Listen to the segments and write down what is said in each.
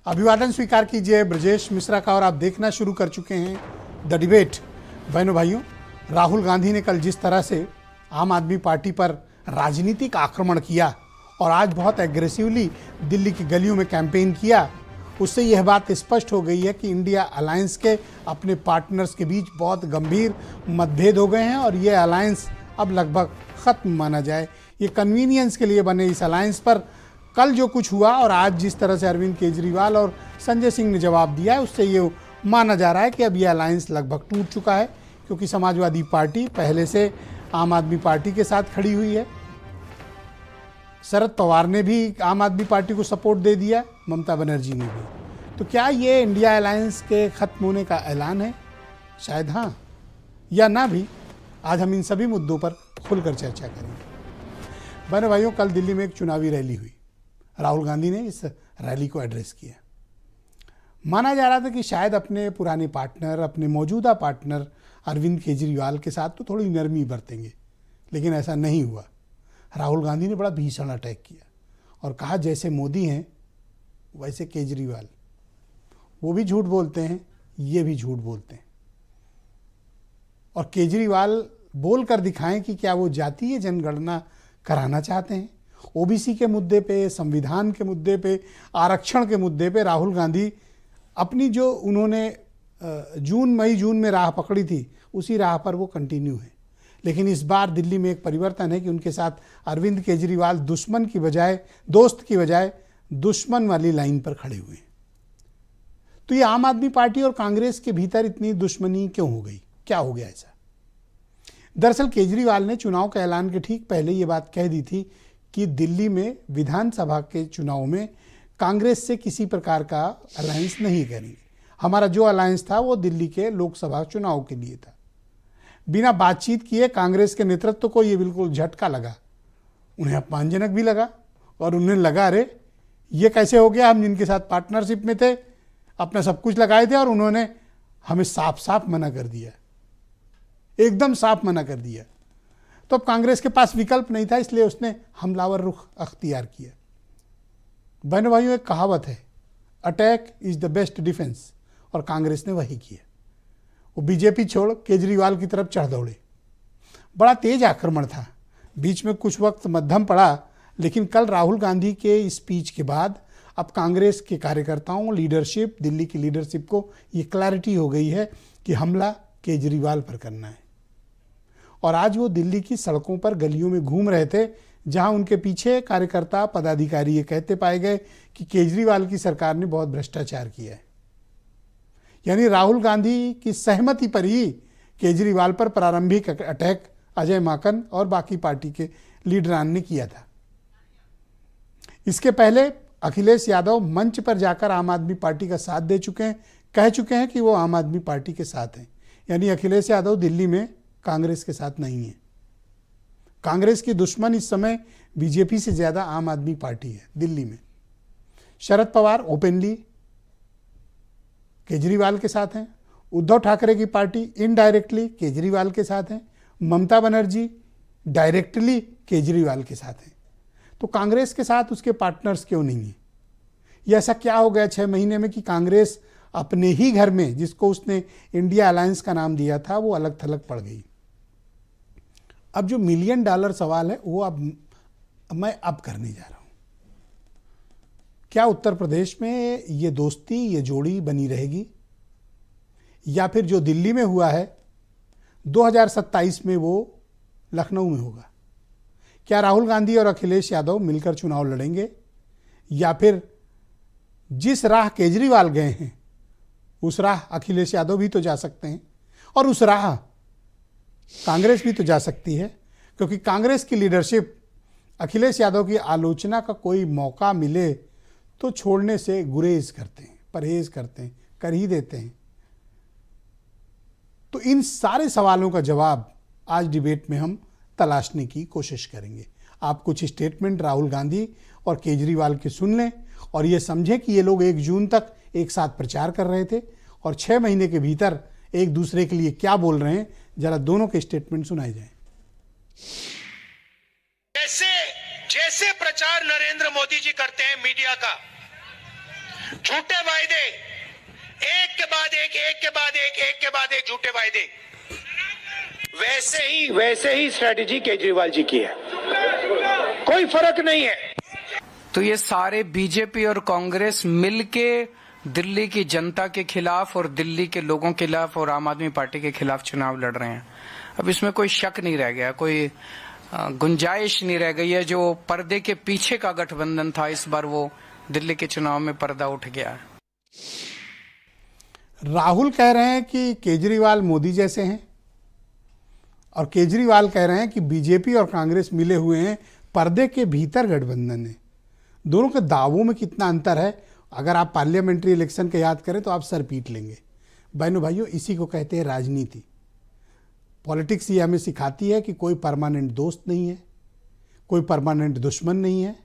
अभिवादन स्वीकार कीजिए ब्रजेश मिश्रा का और आप देखना शुरू कर चुके हैं द डिबेट। बहनों भाइयों, राहुल गांधी ने कल जिस तरह से आम आदमी पार्टी पर राजनीतिक आक्रमण किया और आज बहुत एग्रेसिवली दिल्ली की गलियों में कैंपेन किया, उससे यह बात स्पष्ट हो गई है कि इंडिया अलायंस के अपने पार्टनर्स के बीच बहुत गंभीर मतभेद हो गए हैं और ये अलायंस अब लगभग ख़त्म माना जाए। ये कन्वीनियंस के लिए बने इस अलायंस पर कल जो कुछ हुआ और आज जिस तरह से अरविंद केजरीवाल और संजय सिंह ने जवाब दिया है, उससे ये माना जा रहा है कि अब ये अलायंस लगभग टूट चुका है, क्योंकि समाजवादी पार्टी पहले से आम आदमी पार्टी के साथ खड़ी हुई है। शरद पवार ने भी आम आदमी पार्टी को सपोर्ट दे दिया, ममता बनर्जी ने भी। तो क्या ये इंडिया अलायंस के ख़त्म होने का ऐलान है? शायद हाँ या ना भी। आज हम इन सभी मुद्दों पर खुलकर चर्चा करेंगे। बहनों भाइयों, कल दिल्ली में एक चुनावी रैली हुई। राहुल गांधी ने इस रैली को एड्रेस किया। माना जा रहा था कि शायद अपने पुराने पार्टनर, अपने मौजूदा पार्टनर अरविंद केजरीवाल के साथ तो थोड़ी नरमी बरतेंगे, लेकिन ऐसा नहीं हुआ। राहुल गांधी ने बड़ा भीषण अटैक किया और कहा जैसे मोदी हैं वैसे केजरीवाल, वो भी झूठ बोलते हैं, ये भी झूठ बोलते हैं। और केजरीवाल बोल कर दिखाएं कि क्या वो जातीय जनगणना कराना चाहते हैं। ओबीसी के मुद्दे पे, संविधान के मुद्दे पे, आरक्षण के मुद्दे पे राहुल गांधी अपनी जो उन्होंने मई जून में राह पकड़ी थी, उसी राह पर वो कंटिन्यू है। लेकिन इस बार दिल्ली में एक परिवर्तन है कि उनके साथ अरविंद केजरीवाल दुश्मन की बजाय, दोस्त की बजाय दुश्मन वाली लाइन पर खड़े हुए हैं। तो ये आम आदमी पार्टी और कांग्रेस के भीतर इतनी दुश्मनी क्यों हो गई? क्या हो गया ऐसा? दरअसल केजरीवाल ने चुनाव के ऐलान के ठीक पहले ये बात कह दी थी कि दिल्ली में विधानसभा के चुनाव में कांग्रेस से किसी प्रकार का अलायंस नहीं करेंगे। हमारा जो अलायंस था वो दिल्ली के लोकसभा चुनाव के लिए था। बिना बातचीत किए कांग्रेस के नेतृत्व को ये बिल्कुल झटका लगा, उन्हें अपमानजनक भी लगा और उन्हें लगा अरे ये कैसे हो गया, हम जिनके साथ पार्टनरशिप में थे, अपना सब कुछ लगाए थे और उन्होंने हमें साफ साफ मना कर दिया, एकदम साफ मना कर दिया। तो अब कांग्रेस के पास विकल्प नहीं था, इसलिए उसने हमलावर रुख अख्तियार किया। बहनों भाइयों, एक कहावत है, attack is the best defence, और कांग्रेस ने वही किया। वो बीजेपी छोड़ केजरीवाल की तरफ चढ़ दौड़े। बड़ा तेज आक्रमण था, बीच में कुछ वक्त मध्यम पड़ा, लेकिन कल राहुल गांधी के स्पीच के बाद अब कांग्रेस के कार्यकर्ताओं, लीडरशिप, दिल्ली की लीडरशिप को ये क्लैरिटी हो गई है कि हमला केजरीवाल पर करना है। और आज वो दिल्ली की सड़कों पर, गलियों में घूम रहे थे, जहां उनके पीछे कार्यकर्ता, पदाधिकारी ये कहते पाए गए कि केजरीवाल की सरकार ने बहुत भ्रष्टाचार किया है। यानी राहुल गांधी की सहमति पर ही केजरीवाल पर प्रारंभिक अटैक अजय माकन और बाकी पार्टी के लीडरान ने किया था। इसके पहले अखिलेश यादव मंच पर जाकर आम आदमी पार्टी का साथ दे चुके हैं, कह चुके हैं कि वो आम आदमी पार्टी के साथ हैं। यानी अखिलेश यादव दिल्ली में कांग्रेस के साथ नहीं है। कांग्रेस की दुश्मन इस समय बीजेपी से ज्यादा आम आदमी पार्टी है दिल्ली में। शरद पवार ओपनली केजरीवाल के साथ हैं, उद्धव ठाकरे की पार्टी इनडायरेक्टली केजरीवाल के साथ हैं, ममता बनर्जी डायरेक्टली केजरीवाल के साथ हैं। तो कांग्रेस के साथ उसके पार्टनर्स क्यों नहीं हैं? ये ऐसा क्या हो गया 6 महीने में कि कांग्रेस अपने ही घर में, जिसको उसने इंडिया अलायंस का नाम दिया था, वो अलग थलग पड़ गई। अब जो $1 मिलियन सवाल है वो मैं करने जा रहा हूं। क्या उत्तर प्रदेश में ये दोस्ती, ये जोड़ी बनी रहेगी, या फिर जो दिल्ली में हुआ है 2027 में वो लखनऊ में होगा? क्या राहुल गांधी और अखिलेश यादव मिलकर चुनाव लड़ेंगे, या फिर जिस राह केजरीवाल गए हैं उस राह अखिलेश यादव भी तो जा सकते हैं, और उस राह कांग्रेस भी तो जा सकती है? क्योंकि कांग्रेस की लीडरशिप अखिलेश यादव की आलोचना का कोई मौका मिले तो छोड़ने से गुरेज करते हैं, परहेज करते हैं, कर ही देते हैं। तो इन सारे सवालों का जवाब आज डिबेट में हम तलाशने की कोशिश करेंगे। आप कुछ स्टेटमेंट राहुल गांधी और केजरीवाल के सुन लें और ये समझें कि ये लोग 1 जून तक एक साथ प्रचार कर रहे थे और 6 महीने के भीतर एक दूसरे के लिए क्या बोल रहे हैं। जरा दोनों के स्टेटमेंट सुनाए जाएं। जैसे प्रचार नरेंद्र मोदी जी करते हैं मीडिया का, झूठे वायदे, एक के बाद एक, एक के बाद एक, एक के बाद एक झूठे वायदे। वैसे ही स्ट्रेटेजी केजरीवाल जी की है, कोई फर्क नहीं है। तो ये सारे बीजेपी और कांग्रेस मिलके दिल्ली की जनता के खिलाफ और दिल्ली के लोगों के खिलाफ और आम आदमी पार्टी के खिलाफ चुनाव लड़ रहे हैं। अब इसमें कोई शक नहीं रह गया, कोई गुंजाइश नहीं रह गई है। जो पर्दे के पीछे का गठबंधन था, इस बार वो दिल्ली के चुनाव में पर्दा उठ गया है। राहुल कह रहे हैं कि केजरीवाल मोदी जैसे हैं और केजरीवाल कह रहे हैं कि बीजेपी और कांग्रेस मिले हुए हैं, पर्दे के भीतर गठबंधन है। दोनों के दावों में कितना अंतर है, अगर आप पार्लियामेंट्री इलेक्शन के याद करें तो आप सर पीट लेंगे। बहनों भाइयों, इसी को कहते हैं राजनीति। पॉलिटिक्स ये हमें सिखाती है कि कोई परमानेंट दोस्त नहीं है, कोई परमानेंट दुश्मन नहीं है,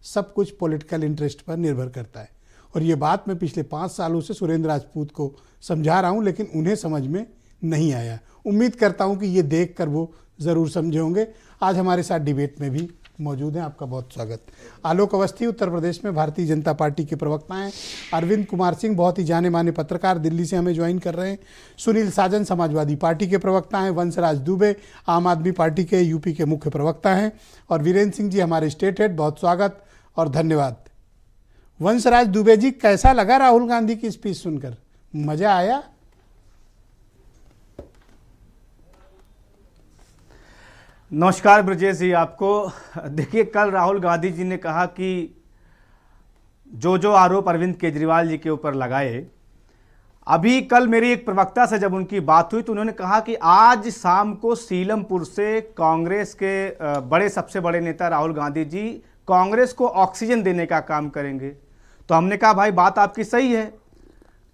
सब कुछ पॉलिटिकल इंटरेस्ट पर निर्भर करता है। और ये बात मैं पिछले 5 सालों से सुरेंद्र राजपूत को समझा रहा हूँ, लेकिन उन्हें समझ में नहीं आया। उम्मीद करता हूँ कि ये देखकर वो ज़रूर समझे होंगे। आज हमारे साथ डिबेट में भी मौजूद हैं, आपका बहुत स्वागत। आलोक अवस्थी उत्तर प्रदेश में भारतीय जनता पार्टी के प्रवक्ता हैं। अरविंद कुमार सिंह बहुत ही जाने माने पत्रकार दिल्ली से हमें ज्वाइन कर रहे हैं। सुनील साजन समाजवादी पार्टी के प्रवक्ता हैं। वंशराज दुबे आम आदमी पार्टी के यूपी के मुख्य प्रवक्ता हैं। और वीरेंद्र सिंह जी हमारे स्टेट हेड, बहुत स्वागत और धन्यवाद। वंशराज दुबे जी, कैसा लगा राहुल गांधी की स्पीच सुनकर? मजा आया? नमस्कार ब्रजेश जी आपको। देखिए, कल राहुल गांधी जी ने कहा कि जो आरोप अरविंद केजरीवाल जी के ऊपर लगाए, अभी कल मेरी एक प्रवक्ता से जब उनकी बात हुई तो उन्होंने कहा कि आज शाम को सीलमपुर से कांग्रेस के सबसे बड़े नेता राहुल गांधी जी कांग्रेस को ऑक्सीजन देने का काम करेंगे। तो हमने कहा भाई बात आपकी सही है,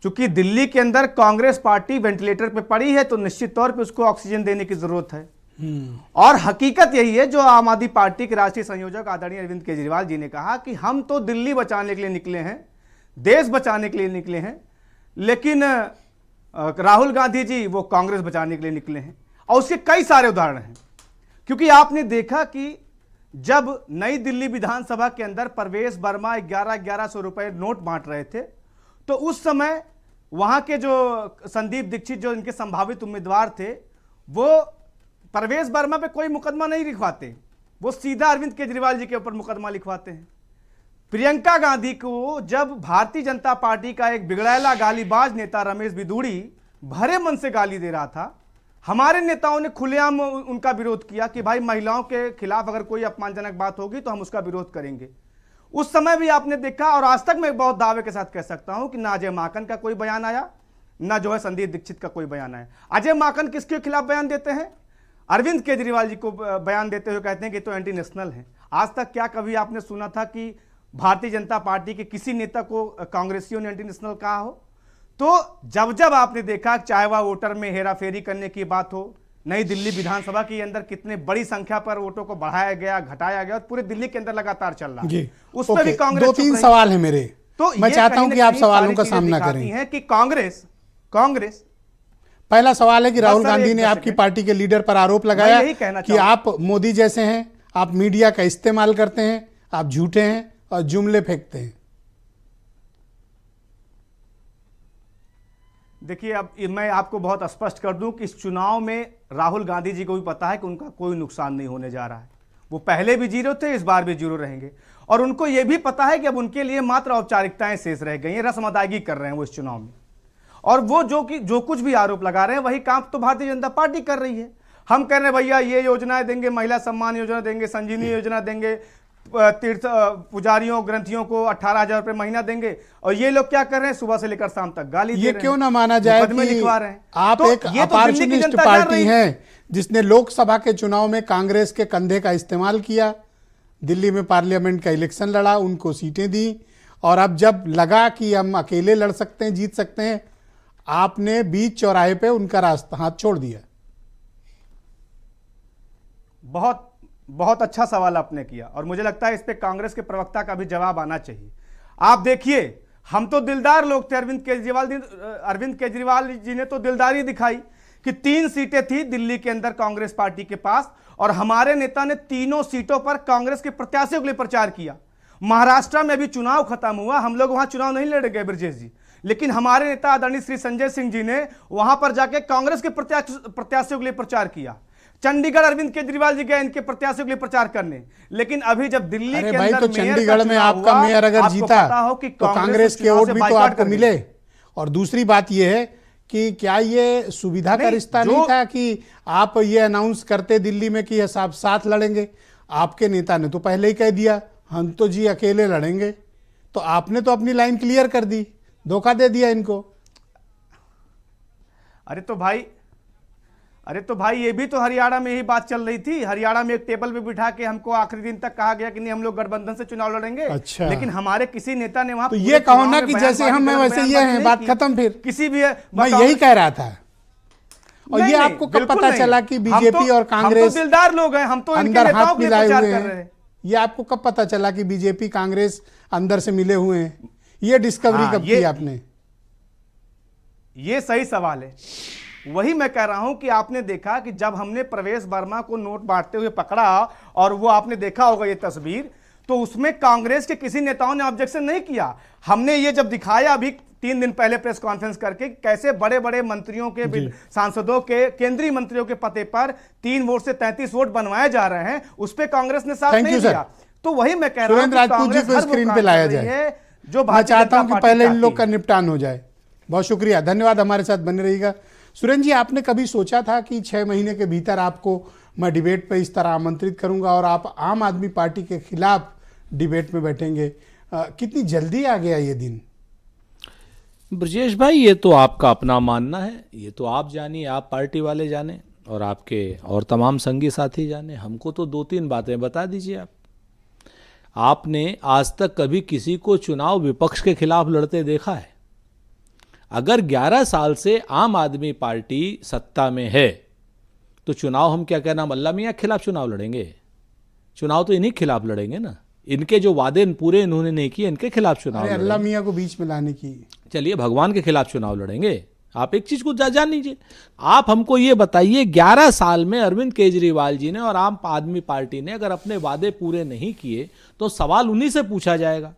क्योंकि दिल्ली के अंदर कांग्रेस पार्टी वेंटिलेटर पे पड़ी है तो निश्चित तौर पे उसको ऑक्सीजन देने की जरूरत है। और हकीकत यही है जो आम आदमी पार्टी के राष्ट्रीय संयोजक आदरणीय अरविंद केजरीवाल जी ने कहा कि हम तो दिल्ली बचाने के लिए निकले हैं, देश बचाने के लिए निकले हैं, लेकिन राहुल गांधी जी वो कांग्रेस बचाने के लिए निकले हैं। और उसके कई सारे उदाहरण हैं, क्योंकि आपने देखा कि जब नई दिल्ली विधानसभा के अंदर प्रवेश वर्मा 1100 रुपए नोट बांट रहे थे, तो उस समय वहां के जो संदीप दीक्षित जो इनके संभावित उम्मीदवार थे, वो प्रवेश वर्मा पे कोई मुकदमा नहीं लिखवाते, वो सीधा अरविंद केजरीवाल जी के ऊपर मुकदमा लिखवाते हैं। प्रियंका गांधी को जब भारतीय जनता पार्टी का एक बिगड़ैला गालीबाज नेता रमेश बिदूड़ी भरे मन से गाली दे रहा था, हमारे नेताओं ने खुलेआम उनका विरोध किया कि भाई महिलाओं के खिलाफ अगर कोई अपमानजनक बात होगी तो हम उसका विरोध करेंगे। उस समय भी आपने देखा, और आज तक मैं बहुत दावे के साथ कह सकता हूं कि ना अजय माकन का कोई बयान आया, ना जो है संदीप दीक्षित का कोई बयान आया। अजय माकन किसके खिलाफ बयान देते हैं? अरविंद केजरीवाल जी को बयान देते हुए कहते हैं कि तो एंटी नेशनल है। आज तक क्या कभी आपने सुना था कि भारतीय जनता पार्टी के किसी नेता को कांग्रेसियों ने एंटी नेशनल कहा हो? तो जब आपने देखा, चाहे वह वोटर में हेराफेरी करने की बात हो, नई दिल्ली विधानसभा के अंदर कितने बड़ी संख्या पर वोटों को बढ़ाया गया, घटाया गया, और पूरे दिल्ली के अंदर लगातार चल रहा है। उसमें भी कांग्रेस 2-3 सवाल है मेरे, तो मैं चाहता हूं कि आप सवालों का सामना करें। है कि कांग्रेस पहला सवाल है कि राहुल गांधी ने आपकी पार्टी के लीडर पर आरोप लगाया कि आप मोदी जैसे हैं, आप मीडिया का इस्तेमाल करते हैं, आप झूठे हैं और जुमले फेंकते हैं। देखिए, अब मैं आपको बहुत स्पष्ट कर दूं कि इस चुनाव में राहुल गांधी जी को भी पता है कि उनका कोई नुकसान नहीं होने जा रहा है। वो पहले भी जीरो थे, इस बार भी जीरो रहेंगे, और उनको यह भी पता है कि अब उनके लिए मात्र औपचारिकताएं शेष रह गई हैं, रस्म अदायगी कर रहे हैं वो इस चुनाव में। और वो जो कुछ भी आरोप लगा रहे हैं वही काम तो भारतीय जनता पार्टी कर रही है। हम कह रहे हैं भैया ये योजनाएं देंगे, महिला सम्मान योजना देंगे, संजीवनी योजना देंगे, तीर्थ पुजारियों ग्रंथियों को 18,000 रुपए महीना देंगे, और ये लोग क्या कर रहे हैं? सुबह से लेकर शाम तक गाली दे रहे हैं। ये क्यों ना माना जाए कि लिखवा रहे हैं? आप तो एक अपॉर्चुनिस्ट पार्टी हैं जिसने लोकसभा के चुनाव में कांग्रेस के कंधे का इस्तेमाल किया, दिल्ली में पार्लियामेंट का इलेक्शन लड़ा, उनको सीटें दी, और अब जब लगा कि हम अकेले लड़ सकते हैं, जीत सकते हैं, आपने बीच चौराहे पे उनका रास्ता हाथ छोड़ दिया। बहुत अच्छा सवाल आपने किया, और मुझे लगता है इस पे कांग्रेस के प्रवक्ता का भी जवाब आना चाहिए। आप देखिए, हम तो दिलदार लोग थे, अरविंद केजरीवाल जी ने तो दिलदारी दिखाई कि 3 सीटें थी दिल्ली के अंदर कांग्रेस पार्टी के पास, और हमारे नेता ने तीनों सीटों पर कांग्रेस के प्रत्याशियों के लिए प्रचार किया। महाराष्ट्र में अभी चुनाव खत्म हुआ, हम लोग वहां चुनाव नहीं लड़ गए ब्रजेश जी, लेकिन हमारे नेता आदरणीय श्री संजय सिंह जी ने वहां पर जाके कांग्रेस के प्रत्याशियों के लिए प्रचार किया। चंडीगढ़ अरविंद केजरीवाल जी गए इनके प्रत्याशियों के लिए प्रचार करने, लेकिन अभी जब दिल्ली अरे के भाई, अंदर तो चंडीगढ़ में आपका मेयर अगर जीता तो कांग्रेस के वोट भी तो आपको मिले। और दूसरी बात यह है कि क्या ये सुविधा का रिश्ता नहीं था कि आप ये अनाउंस करते दिल्ली में कि सब साथ लड़ेंगे? आपके नेता ने तो पहले ही कह दिया हम तो जी अकेले लड़ेंगे, तो आपने तो अपनी लाइन क्लियर कर दी, धोखा दे दिया इनको। अरे तो भाई ये भी तो हरियाणा में यही बात चल रही थी। हरियाणा में एक टेबल पे बिठा के हमको आखिरी दिन तक कहा गया कि नहीं हम लोग गठबंधन से चुनाव लड़ेंगे। अच्छा। लेकिन हमारे किसी नेता ने वहां तो ये कहो ना कि जैसे हम हैं वैसे ये हैं, बात खत्म। फिर किसी भी मैं यही कह रहा था। और ये आपको कब पता चला कि बीजेपी और कांग्रेस दिलदार लोग हैं, हम तो इनके अंदर नेताओं हाथ के लिए मिलाए प्रचार हुए कर रहे हैं? हैं। ये आपको कब पता चला कि बीजेपी कांग्रेस अंदर से मिले हुए हैं? ये डिस्कवरी कब की आपने? ये सही सवाल है। वही मैं कह रहा हूं कि आपने देखा कि जब हमने प्रवेश वर्मा को नोट बांटते हुए पकड़ा और वो आपने देखा होगा ये तस्वीर, तो उसमें कांग्रेस के किसी नेताओं ने ऑब्जेक्शन नहीं किया। हमने ये जब दिखाया अभी 3 दिन पहले प्रेस कॉन्फ्रेंस करके कैसे बड़े बड़े मंत्रियों के, सांसदों के, केंद्रीय मंत्रियों के पते पर 3 वोट से 33 वोट बनवाए जा रहे हैं, उस पर कांग्रेस ने साथ नहीं दिया। तो वही मैं कह रहा हूं कि राजपूत जी को स्क्रीन पे लाया जाए। जो मैं चाहता हूं कि पहले इन लोग का निपटान हो जाए। बहुत शुक्रिया, धन्यवाद, हमारे साथ बने रहिएगा। सुरेंद्र जी, आपने कभी सोचा था कि 6 महीने के भीतर आपको मैं डिबेट पे इस तरह आमंत्रित करूंगा और आप आम आदमी पार्टी के खिलाफ डिबेट में बैठेंगे? कितनी जल्दी आ गया ये दिन? ब्रजेश भाई, ये तो आपका अपना मानना है, ये तो आप जानिए, आप पार्टी वाले जाने और आपके और तमाम संगी साथी जाने। हमको तो 2-3 बातें बता दीजिए। आपने आज तक कभी किसी को चुनाव विपक्ष के खिलाफ लड़ते देखा है? अगर 11 साल से आम आदमी पार्टी सत्ता में है तो चुनाव हम क्या कहना, अल्लाह मियाँ के खिलाफ चुनाव लड़ेंगे? चुनाव तो इन्हीं के खिलाफ लड़ेंगे ना। इनके जो वादे पूरे इन्होंने नहीं किए, इनके खिलाफ चुनाव लड़ेंगे। अल्लाह मियाँ को बीच में लाने की, चलिए भगवान के खिलाफ चुनाव लड़ेंगे। आप एक चीज को जान लीजिए, आप हमको ये बताइए 11 साल में अरविंद केजरीवाल जी ने और आम आदमी पार्टी ने अगर अपने वादे पूरे नहीं किए तो सवाल उन्हीं से पूछा जाएगा।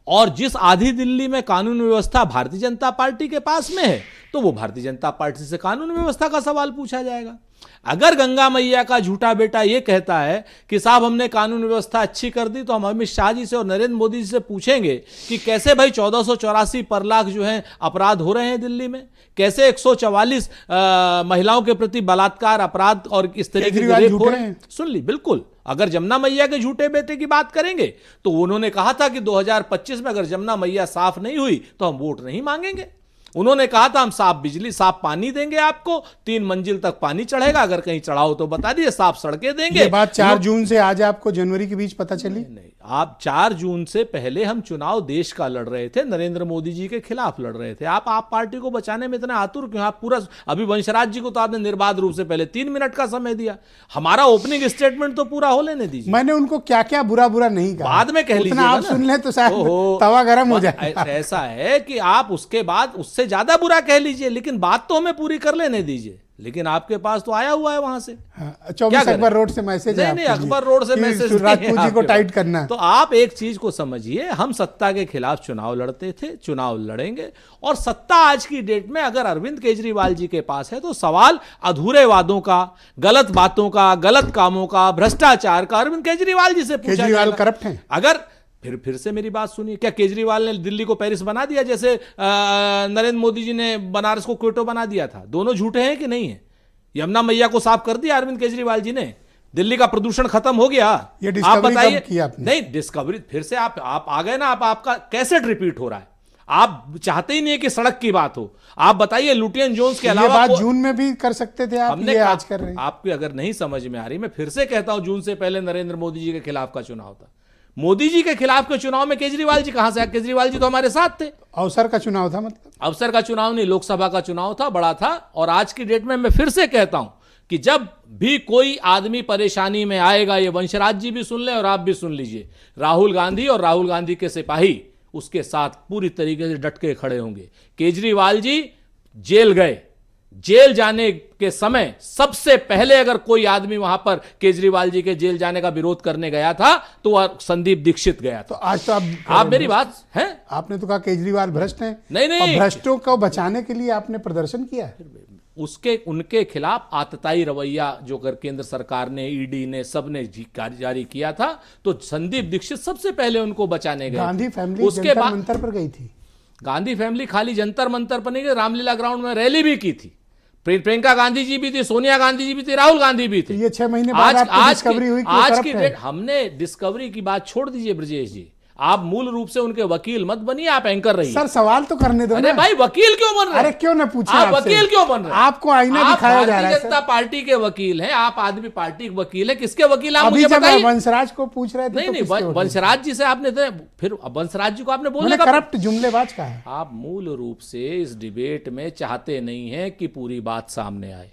और जिस आधी दिल्ली में कानून व्यवस्था भारतीय जनता पार्टी के पास में है तो वो भारतीय जनता पार्टी से कानून व्यवस्था का सवाल पूछा जाएगा। अगर गंगा मैया का झूठा बेटा ये कहता है कि साहब हमने कानून व्यवस्था अच्छी कर दी, तो हम अमित शाह जी से और नरेंद्र मोदी जी से पूछेंगे कि कैसे भाई 1484 पर लाख जो है अपराध हो रहे हैं दिल्ली में, कैसे 144 महिलाओं के प्रति बलात्कार अपराध और इस तरीके के रेप हो रहे हैं। सुन ली, बिल्कुल। अगर जमुना मैया के झूठे बेटे की बात करेंगे तो उन्होंने कहा था कि 2025 में अगर जमुना मैया साफ नहीं हुई तो हम वोट नहीं मांगेंगे। उन्होंने कहा था हम साफ बिजली साफ पानी देंगे, आपको 3 मंजिल तक पानी चढ़ेगा, अगर कहीं चढ़ाओ तो बता दिए, साफ सड़कें देंगे। ये बात 4 जून से आज आपको जनवरी के बीच पता चली? नहीं, आप 4 जून से पहले हम चुनाव देश का लड़ रहे थे, नरेंद्र मोदी जी के खिलाफ लड़ रहे थे। आप पार्टी को बचाने में इतना आतुर क्यों? आप पूरा अभी वंशराज जी को तो आपने निर्बाध रूप से पहले 3 मिनट का समय दिया। हमारा ओपनिंग स्टेटमेंट तो पूरा हो लेने दीजिए। मैंने उनको क्या क्या बुरा नहीं कहा, बाद में कह लीजिए, आप सुन ले तो शायद तवा गर्म हो जाए। ऐसा है कि आप उसके बाद उससे ज्यादा बुरा कह लीजिए, लेकिन बात तो हमें पूरी कर लेने दीजिए। लेकिन आपके पास तो आया हुआ है वहां से 24 अकबर रोड से मैसेज है। नहीं, अकबर रोड से मैसेज राजपूत जी को टाइट करना है। तो आप एक चीज को समझिए, हम सत्ता के खिलाफ चुनाव लड़ते थे, चुनाव लड़ेंगे। और सत्ता आज की डेट में अगर अरविंद केजरीवाल जी के पास है तो सवाल अधूरे वादों का, गलत बातों का, गलत कामों का, भ्रष्टाचार का अरविंद केजरीवाल जी से पूछा जाएगा। केजरीवाल करप्ट हैं? अगर फिर से मेरी बात सुनिए, क्या केजरीवाल ने दिल्ली को पेरिस बना दिया जैसे नरेंद्र मोदी जी ने बनारस को क्योटो बना दिया था? दोनों झूठे हैं कि नहीं है? यमुना मैया को साफ कर दिया अरविंद केजरीवाल जी ने, दिल्ली का प्रदूषण खत्म हो गया। ये डिस्कवरी आप बताइए, कब की आपने? नहीं डिस्कवरी फिर से आप आ गए ना। आपका कैसेट रिपीट हो रहा है। आप चाहते ही नहीं है कि सड़क की बात हो। आप बताइए लुटियन जोन्स के अलावा ये बात जून में भी कर सकते थे आप, ये आज कर रहे हैं। आपकी अगर नहीं समझ में आ रही, मैं फिर से कहता हूं, जून से पहले नरेंद्र मोदी जी के खिलाफ का चुनाव था। मोदी जी के खिलाफ के चुनाव में केजरीवाल जी कहां से? केजरीवाल जी तो हमारे साथ थे। अवसर का चुनाव था, मतलब अवसर का चुनाव नहीं, लोकसभा का चुनाव था, बड़ा था। और आज की डेट में मैं फिर से कहता हूं कि जब भी कोई आदमी परेशानी में आएगा, ये वंशराज जी भी सुन ले और आप भी सुन लीजिए, राहुल गांधी और राहुल गांधी के सिपाही उसके साथ पूरी तरीके से डट के खड़े होंगे। केजरीवाल जी जेल गए, जेल जाने के समय सबसे पहले अगर कोई आदमी वहां पर केजरीवाल जी के जेल जाने का विरोध करने गया था तो वह संदीप दीक्षित गया तो था। आज तो आप मेरी बात है, आपने तो कहा केजरीवाल भ्रष्ट हैं। नहीं। और भ्रष्टों को बचाने के लिए आपने प्रदर्शन किया है। उनके खिलाफ आतताई रवैया जो कर केंद्र सरकार ने, ईडी ने, सबने जारी किया था, तो संदीप दीक्षित सबसे पहले उनको बचाने गए। गांधी फैमिली उसके जंतर बाद मंतर पर गई थी। गांधी फैमिली खाली जंतर मंतर पर नहीं गई, रामलीला ग्राउंड में रैली भी की थी। प्रियंका गांधी जी भी थी, सोनिया गांधी जी भी थी, राहुल गांधी भी थे। तो ये 6 महीने बाद आपको डिस्कवरी हुई कि वो आज करप्ट की है। डेट हमने डिस्कवरी की बात छोड़ दीजिए ब्रजेश जी, आप मूल रूप से उनके वकील मत बनिए, आप एंकर रहिए। सर सवाल तो करने दो अरे ना। भाई वकील क्यों बन रहे हैं? अरे क्यों ना पूछे आप आपसे? वकील क्यों बन रहे हैं? आपको आईना दिखाया जा रहा है भारतीय जनता पार्टी के वकील हैं, आप आदमी पार्टी के वकील हैं, किसके वकील आप अभी मुझे जब बताइए। वंशराज को पूछ रहे थे नहीं तो नहीं, किसके वकील? वंशराज जी से आपने फिर वंशराज जी को आपने बोलने उन्होंने का करप्ट जुमलेबाज कहा है। आप मूल रूप से इस डिबेट में चाहते नहीं हैं कि पूरी बात सामने आए।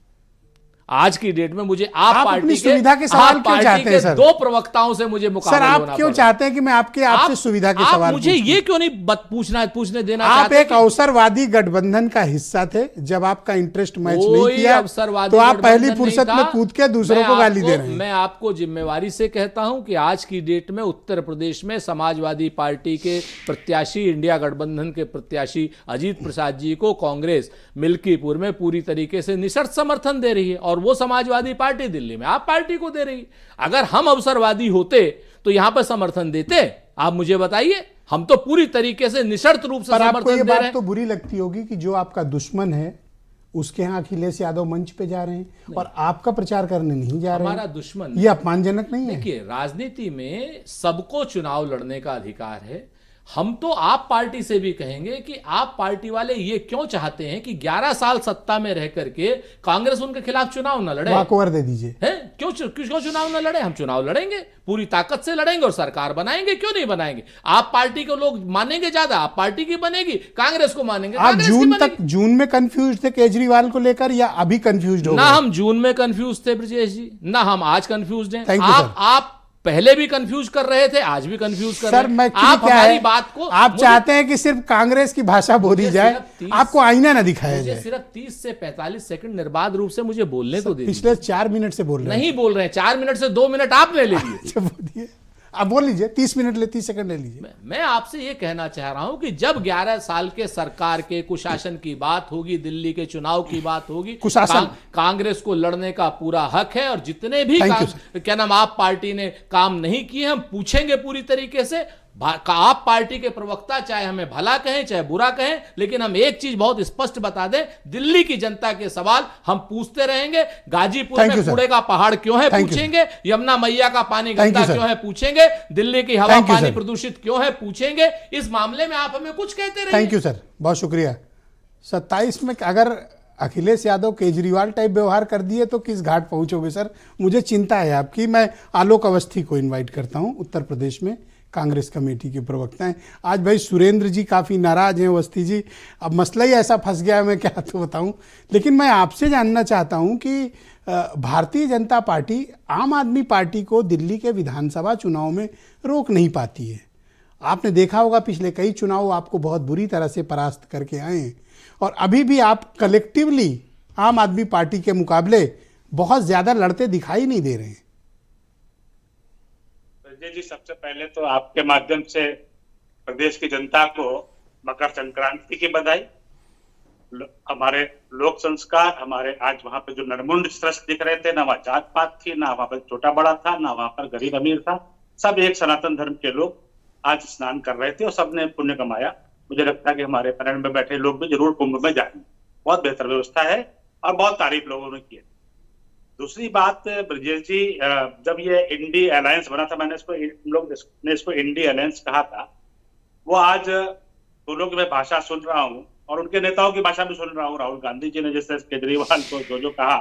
आज की डेट में मुझे आप अपनी पार्टी सुविधा के सवाल आप क्यों पार्टी चाहते हैं के सर? दो प्रवक्ताओं से मुझे सर मुकाबला आप होना क्यों पड़ रहा है। चाहते हैं कि मैं आपसे सुविधा के सवाल आप मुझे पूछूं? ये क्यों नहीं पूछने देना आप चाहते एक अवसरवादी गठबंधन का हिस्सा थे। जब आपका इंटरेस्ट मैच नहीं कोई किया अवसरवादी तो आप पहली गठबंधन फुर्सत नहीं में था। कूद के दूसरों को गाली दे रहे हैं। मैं आपको जिम्मेवारी से कहता हूं कि आज की डेट में उत्तर प्रदेश में समाजवादी पार्टी के प्रत्याशी, इंडिया गठबंधन के प्रत्याशी अजीत प्रसाद जी को कांग्रेस मिल्कीपुर में पूरी तरीके से निशर्त समर्थन दे रही है, और वो समाजवादी पार्टी दिल्ली में आप पार्टी को दे रही। अगर हम अवसरवादी होते तो यहां पर समर्थन देते? आप मुझे बताइए। हम तो पूरी तरीके से निशर्त रूप से पर आपको समर्थन ये दे रहे बात हैं। तो बुरी लगती होगी कि जो आपका दुश्मन है उसके यहाँ अखिलेश यादव मंच पे जा रहे हैं और आपका प्रचार करने नहीं जा रहे हैं। हमारा दुश्मन, ये अपमानजनक नहीं है? देखिए, राजनीति में सबको चुनाव लड़ने का अधिकार है। हम तो आप पार्टी से भी कहेंगे कि आप पार्टी वाले ये क्यों चाहते हैं कि 11 साल सत्ता में रह करके कांग्रेस उनके खिलाफ चुनाव न लड़े? वॉकओवर दे दीजिए। है क्यों चुनाव न लड़े? हम चुनाव लड़ेंगे, पूरी ताकत से लड़ेंगे और सरकार बनाएंगे। क्यों नहीं बनाएंगे? आप पार्टी को लोग मानेंगे ज्यादा, आप पार्टी की बनेगी, कांग्रेस को मानेंगे, आप कांग्रेस की बनेगी। जून में कंफ्यूज थे केजरीवाल को लेकर या अभी कंफ्यूज हो ना गए? हम जून में कंफ्यूज थे ब्रजेश जी, ना हम आज कंफ्यूज हैं। Thank you, sir. आप पहले भी कंफ्यूज कर रहे थे, आज भी कंफ्यूज कर सर रहे मैं हैं। आप क्या हमारी है? बात को आप चाहते हैं कि सिर्फ कांग्रेस की भाषा बोली मुझे जाए, सिर्फ 30 आपको आईना ना दिखाया मुझे जाए। सिर्फ 30 से 45 सेकंड निर्बाध रूप से मुझे बोलने तो दीजिए। पिछले 4 मिनट से बोल रहे हैं। नहीं बोल रहे हैं, 4 मिनट से 2 मिनट आपने ले लिए। अच्छा बोलिए, आप बोल लीजिए। 30 मिनट 30 सेकंड ले लीजिए। मैं आपसे ये कहना चाह रहा हूं कि जब 11 साल के सरकार के कुशासन की बात होगी, दिल्ली के चुनाव की बात होगी, कुशासन। कांग्रेस को लड़ने का पूरा हक है। और जितने भी Thank you, क्या नाम आप पार्टी ने काम नहीं किए, हम पूछेंगे पूरी तरीके से। आप पार्टी के प्रवक्ता चाहे हमें भला कहें चाहे बुरा कहें, लेकिन हम एक चीज बहुत स्पष्ट बता दें, दिल्ली की जनता के सवाल हम पूछते रहेंगे। गाजीपुर Thank में you, sir. कूड़े का पहाड़ क्यों है Thank you. पूछेंगे, यमुना मैया का पानी Thank गंदा you, sir. क्यों है पूछेंगे, दिल्ली की हवा Thank you, पानी sir. प्रदूषित क्यों है पूछेंगे। इस मामले में आप हमें कुछ कहते रहिए। थैंक यू सर, बहुत शुक्रिया। 27 में अगर अखिलेश यादव केजरीवाल टाइप व्यवहार कर दिए तो किस घाट पहुंचोगे सर? मुझे चिंता है आपकी। मैं आलोक अवस्थी को इनवाइट करता हूं, उत्तर प्रदेश में कांग्रेस कमेटी के प्रवक्ता हैं। आज भाई सुरेंद्र जी काफ़ी नाराज हैं, अवस्थी जी। अब मसला ही ऐसा फंस गया है, मैं क्या तो बताऊं। लेकिन मैं आपसे जानना चाहता हूं कि भारतीय जनता पार्टी आम आदमी पार्टी को दिल्ली के विधानसभा चुनाव में रोक नहीं पाती है। आपने देखा होगा पिछले कई चुनाव आपको बहुत बुरी तरह से परास्त करके आए हैं, और अभी भी आप कलेक्टिवली आम आदमी पार्टी के मुकाबले बहुत ज़्यादा लड़ते दिखाई नहीं दे रहे हैं। संजय जी, सबसे पहले तो आपके माध्यम से प्रदेश की जनता को मकर संक्रांति की बधाई। हमारे लोक संस्कार, हमारे आज वहां पे जो नरमुंड दृश्य दिख रहे थे, ना वहाँ जात पात थी, ना वहां पर छोटा बड़ा था, ना वहां पर गरीब अमीर था, सब एक सनातन धर्म के लोग आज स्नान कर रहे थे और सबने पुण्य कमाया। मुझे लगता है कि हमारे पैनल में बैठे लोग भी जरूर कुंभ में जाएंगे। बहुत बेहतर व्यवस्था है और बहुत तारीफ लोगों ने की है। दूसरी बात ब्रजेश जी, जब ये इंडी अलायंस बना था, मैंने हम लोग ने इसको इंडी अलायंस कहा था, वो आज दोनों की मैं भाषा सुन रहा हूँ और उनके नेताओं की भाषा भी सुन रहा हूँ। राहुल गांधी जी ने जैसे केजरीवाल को जो कहा,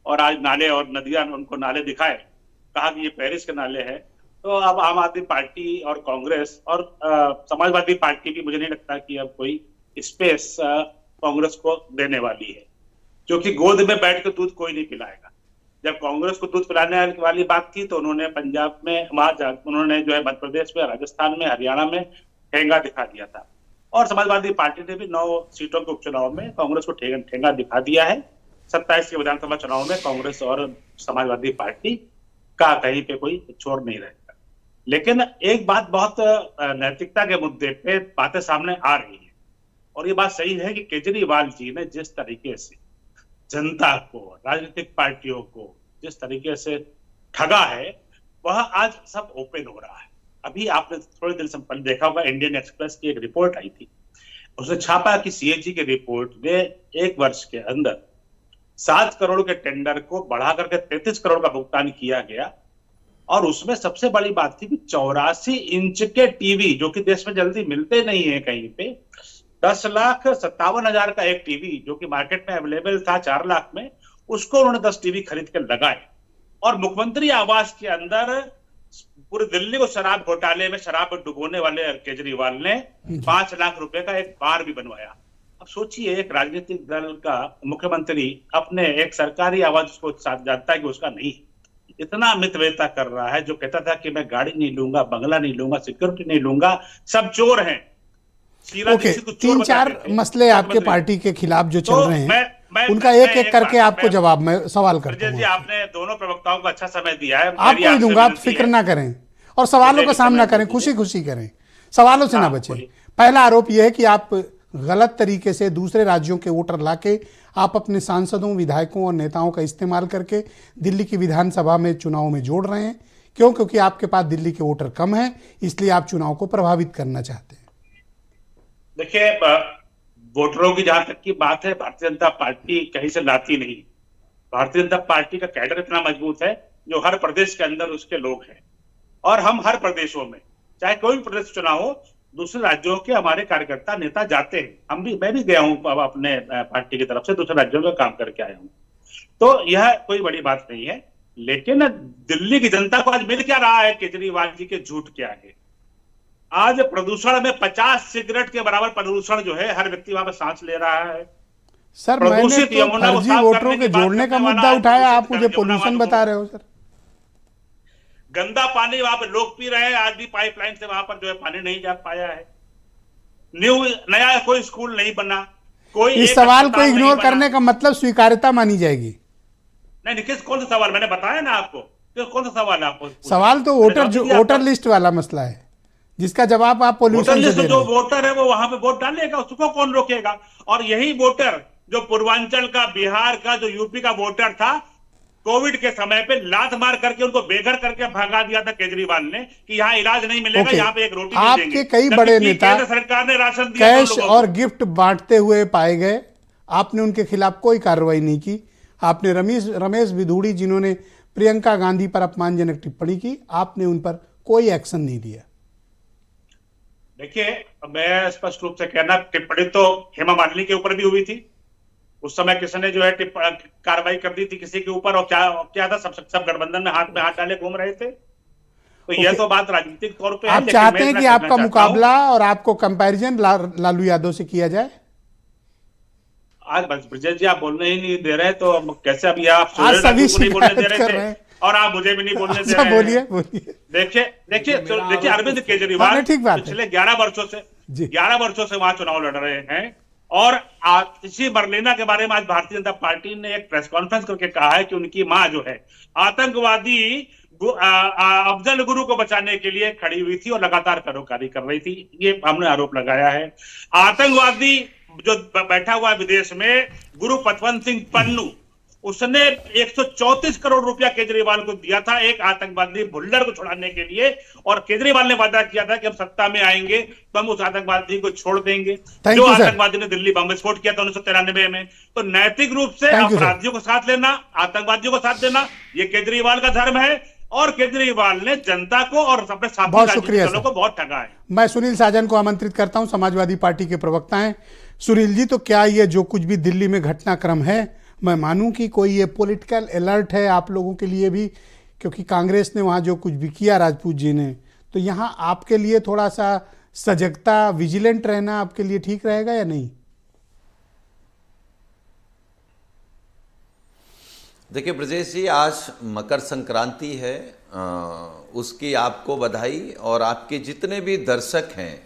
और आज नाले और नदियां उनको नाले दिखाए, कहा कि ये पेरिस के नाले हैं। तो अब आम आदमी पार्टी और कांग्रेस और समाजवादी पार्टी भी, मुझे नहीं लगता कि अब कोई स्पेस कांग्रेस को देने वाली है, क्योंकि गोद में बैठ के दूध कोई नहीं पिलाएगा। जब कांग्रेस को दूध पिलाने वाली बात थी तो उन्होंने पंजाब में, उन्होंने जो है मध्य प्रदेश में, राजस्थान में, हरियाणा में ठेंगा दिखा दिया था। और समाजवादी पार्टी ने भी 9 सीटों के उपचुनाव में कांग्रेस को ठेंगा दिखा दिया है। 27 के विधानसभा चुनाव में कांग्रेस और समाजवादी पार्टी का कहीं पे कोई छोर नहीं रहेगा। लेकिन एक बात बहुत नैतिकता के मुद्दे पे बातें सामने आ रही है, और ये बात सही है कि केजरीवाल जी ने जिस तरीके से जनता को, राजनीतिक पार्टियों को जिस तरीके से ठगा है, वह आज सब ओपन हो रहा है। अभी आपने थोड़ी देर से पहले देखा होगा, इंडियन एक्सप्रेस की एक रिपोर्ट आई थी, उसने छापा कि सीएजी की रिपोर्ट ने 1 वर्ष के अंदर 7 करोड़ के टेंडर को बढ़ा करके 33 करोड़ का भुगतान किया गया। और उसमें सबसे बड़ी बात थी कि 84 इंच के टीवी, जो कि देश में जल्दी मिलते नहीं है कहीं पे, 10,57,000 का एक टीवी जो कि मार्केट में अवेलेबल था 4 लाख में, उसको उन्होंने 10 टीवी खरीद कर लगाए। और मुख्यमंत्री आवास के अंदर पूरी दिल्ली को शराब घोटाले में शराब डुबोने वाले केजरीवाल ने 5 लाख रुपए का एक बार भी बनवाया। अब सोचिए, एक राजनीतिक दल का मुख्यमंत्री अपने एक सरकारी आवास को जानता है कि उसका नहीं, इतना मितव्ययिता कर रहा है, जो कहता था कि मैं गाड़ी नहीं लूंगा, बंगला नहीं लूंगा, सिक्योरिटी नहीं लूंगा, सब चोर हैं। ओके, 3-4 मसले आपके पार्टी के खिलाफ जो चल रहे हैं, उनका एक एक करके आपको जवाब मैं सवाल करता हूं। आपने दोनों प्रवक्ताओं को अच्छा समय दिया है, आपको ही दूंगा, आप फिक्र ना करें और सवालों का सामना करें, खुशी खुशी करें, सवालों से ना बचें। पहला आरोप यह है कि आप गलत तरीके से दूसरे राज्यों के वोटर लाके आप अपने सांसदों, विधायकों और नेताओं का इस्तेमाल करके दिल्ली की विधानसभा में चुनाव में जोड़ रहे हैं। क्यों? क्योंकि आपके पास दिल्ली के वोटर कम हैं, इसलिए आप चुनाव को प्रभावित करना चाहते हैं। देखिए, वोटरों की जहां तक की बात है, भारतीय जनता पार्टी कहीं से लाती नहीं। भारतीय जनता पार्टी का कैडर इतना मजबूत है जो हर प्रदेश के अंदर उसके लोग हैं, और हम हर प्रदेशों में, चाहे कोई भी प्रदेश चुनाव हो, दूसरे राज्यों के हमारे कार्यकर्ता नेता जाते हैं। मैं भी गया हूं अपने पार्टी की तरफ से, दूसरे राज्यों में काम करके आया हूं, तो यह कोई बड़ी बात नहीं है। लेकिन दिल्ली की जनता को आज मिल क्या रहा है केजरीवाल जी के झूठ के आगे? आज प्रदूषण में 50 सिगरेट के बराबर प्रदूषण जो है, हर व्यक्ति वहां पर सांस ले रहा है। सर, मैंने तो फर्जी वोटरों के जोड़ने का मुद्दा उठाया, आप मुझे पोल्यूशन बता रहे हो सर। गंदा पानी वहां पर लोग पी रहे हैं, आज भी पाइपलाइन से वहां पर जो है पानी नहीं जा पाया है। नया कोई स्कूल नहीं बना, कोई इस सवाल को इग्नोर करने का मतलब स्वीकार्यता मानी जाएगी? नहीं, किस कौन सा सवाल? मैंने बताया ना आपको, कौन सा सवाल है आपको? सवाल तो वोटर लिस्ट वाला मसला है, जिसका जवाब आप पोल्यूशन से दे रहे हैं। जो वोटर है वो वहां पे वोट डालेगा, उसको कौन रोकेगा? और यही वोटर जो पूर्वांचल का, बिहार का, जो यूपी का वोटर था, कोविड के समय पे लात मार करके उनको बेघर करके भगा दिया था केजरीवाल ने कि यहाँ इलाज नहीं मिलेगा, यहाँ पे एक रोटी नहीं देंगे। आपके कई बड़े नेता सरकार ने राशन दिया, कैश और गिफ्ट बांटते हुए पाए गए, आपने उनके खिलाफ कोई कार्रवाई नहीं की। आपने रमेश बिधूड़ी, जिन्होंने प्रियंका गांधी पर अपमानजनक टिप्पणी की, आपने उन पर कोई एक्शन नहीं दिया। देखिए, मैं स्पष्ट रूप से कहना, टिप्पणी तो हेमा मालिनी के ऊपर भी हुई थी। उस समय किसने जो है कार्रवाई कर दी थी किसी के ऊपर, और क्या था, सब गठबंधन में हाथ डाले घूम रहे थे। तो यह तो बात राजनीतिक तौर पे है। आप चाहते हैं कि आपका मुकाबला और आपको कंपैरिजन लालू यादव से किया जाए? आज बस ब्रजेश जी आप बोलने ही नहीं दे रहे, तो कैसे अभी आप सभी नहीं बोलने दे रहे थे और आप मुझे भी नहीं बोलने दे रहे हैं। बोलिए। देखिए अरविंद केजरीवाल पिछले 11 वर्षों से वहां चुनाव लड़ रहे हैं, और इसी बरलेना के बारे में आज भारतीय जनता पार्टी ने एक प्रेस कॉन्फ्रेंस करके कहा है कि उनकी मां जो है आतंकवादी अफजल गुरु को बचाने के लिए खड़ी हुई थी और लगातार पैरोकारी कर रही थी। ये हमने आरोप लगाया है। आतंकवादी जो बैठा हुआ विदेश में, गुरु पतवंत सिंह पन्नू, उसने 134 करोड़ रुपया केजरीवाल को दिया था एक आतंकवादी भुल्लर को छुड़ाने के लिए, और केजरीवाल ने वादा किया था कि हम सत्ता में आएंगे तो हम उस आतंकवादी को छोड़ देंगे, जो आतंकवादी ने दिल्ली बम विस्फोट किया था 1993 में। तो नैतिक रूप से अपराधियों को साथ लेना, आतंकवादियों को साथ देना, ये केजरीवाल का धर्म है, और केजरीवाल ने जनता को और अपने साथी राजनीतिक दलों को बहुत ठगा है। मैं सुनील साजन को आमंत्रित करता हूं, समाजवादी पार्टी के प्रवक्ता हैं। सुनील जी, तो क्या ये जो कुछ भी दिल्ली में घटनाक्रम है, मैं मानूं कि कोई ये पॉलिटिकल अलर्ट है आप लोगों के लिए भी, क्योंकि कांग्रेस ने वहाँ जो कुछ भी किया राजपूत जी ने, तो यहाँ आपके लिए थोड़ा सा सजगता, विजिलेंट रहना आपके लिए ठीक रहेगा या नहीं? देखिए ब्रजेश जी, आज मकर संक्रांति है, उसकी आपको बधाई, और आपके जितने भी दर्शक हैं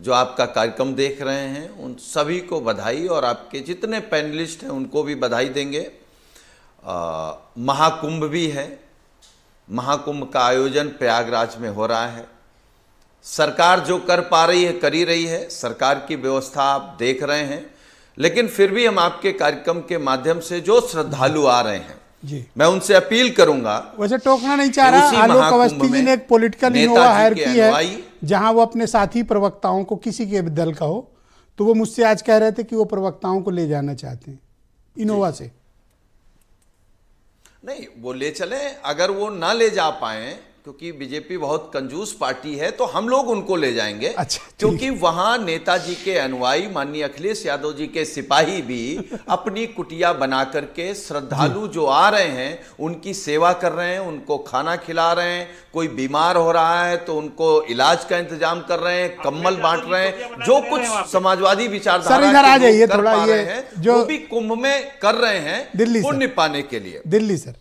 जो आपका कार्यक्रम देख रहे हैं उन सभी को बधाई, और आपके जितने पैनलिस्ट हैं उनको भी बधाई देंगे। महाकुंभ भी है, महाकुंभ का आयोजन प्रयागराज में हो रहा है। सरकार जो कर पा रही है कर ही रही है, सरकार की व्यवस्था आप देख रहे हैं, लेकिन फिर भी हम आपके कार्यक्रम के माध्यम से जो श्रद्धालु आ रहे हैं जी, मैं उनसे अपील करूंगा। वैसे टोकना नहीं चाह रहा। आलोक अवस्थी जी ने एक पॉलिटिकल इनोवा हायर की है जहां वो अपने साथी प्रवक्ताओं को, किसी के दल का हो, तो वो मुझसे आज कह रहे थे कि वो प्रवक्ताओं को ले जाना चाहते हैं इनोवा से। नहीं, वो ले चले। अगर वो ना ले जा पाए, क्योंकि बीजेपी बहुत कंजूस पार्टी है, तो हम लोग उनको ले जाएंगे। अच्छा, क्योंकि वहां नेताजी के अनुयायी माननीय अखिलेश यादव जी के सिपाही भी अपनी कुटिया बना करके श्रद्धालु जो आ रहे हैं उनकी सेवा कर रहे हैं, उनको खाना खिला रहे हैं। कोई बीमार हो रहा है तो उनको इलाज का इंतजाम कर रहे हैं, कंबल बांट रहे हैं। जो कुछ समाजवादी विचारधारा इधर आ जाइए थोड़ा, ये जो वो भी कुंभ में कर रहे हैं दिल्ली पुण्य पाने के लिए। दिल्ली सर,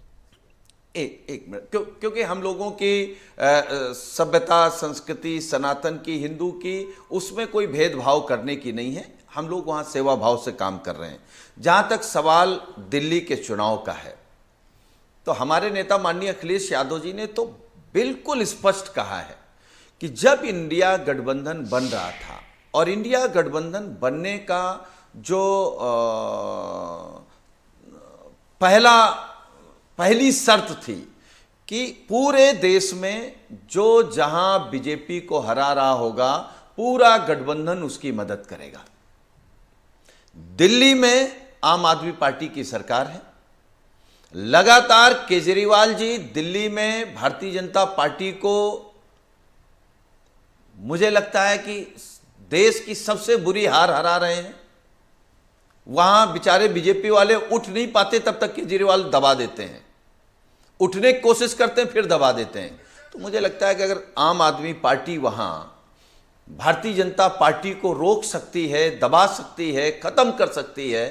एक मिनट, क्योंकि हम लोगों की सभ्यता, संस्कृति, सनातन की, हिंदू की, उसमें कोई भेदभाव करने की नहीं है। हम लोग वहां सेवा भाव से काम कर रहे हैं। जहां तक सवाल दिल्ली के चुनाव का है, तो हमारे नेता माननीय अखिलेश यादव जी ने तो बिल्कुल स्पष्ट कहा है कि जब इंडिया गठबंधन बन रहा था, और इंडिया गठबंधन बनने का जो पहली शर्त थी कि पूरे देश में जो जहां बीजेपी को हरा रहा होगा पूरा गठबंधन उसकी मदद करेगा। दिल्ली में आम आदमी पार्टी की सरकार है। लगातार केजरीवाल जी दिल्ली में भारतीय जनता पार्टी को, मुझे लगता है कि देश की सबसे बुरी हार हरा रहे हैं। वहां बेचारे बीजेपी वाले उठ नहीं पाते, तब तक केजरीवाल दबा देते हैं, उठने की कोशिश करते हैं फिर दबा देते हैं। तो मुझे लगता है कि अगर आम आदमी पार्टी वहां भारतीय जनता पार्टी को रोक सकती है, दबा सकती है, खत्म कर सकती है,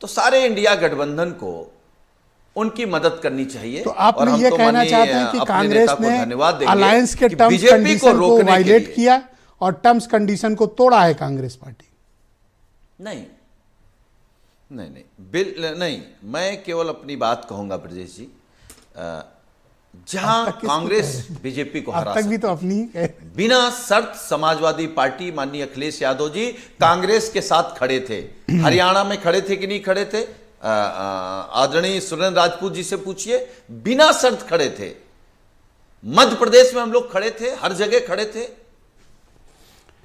तो सारे इंडिया गठबंधन को उनकी मदद करनी चाहिए। तो आप ये कहना चाहते हैं कि कांग्रेस ने अलायंस के टर्म्स कंडीशन को वायलेट किया और टर्म्स कंडीशन को तोड़ा है कांग्रेस पार्टी? नहीं नहीं नहीं नहीं, मैं केवल अपनी बात कहूंगा ब्रजेश जी। जहां कांग्रेस बीजेपी को हरा तक भी तो अपनी ही बिना शर्त समाजवादी पार्टी माननीय अखिलेश यादव जी कांग्रेस के साथ खड़े थे। हरियाणा में खड़े थे कि नहीं खड़े थे? आदरणीय सुरेंद्र राजपूत जी से पूछिए, बिना शर्त खड़े थे। मध्य प्रदेश में हम लोग खड़े थे, हर जगह खड़े थे।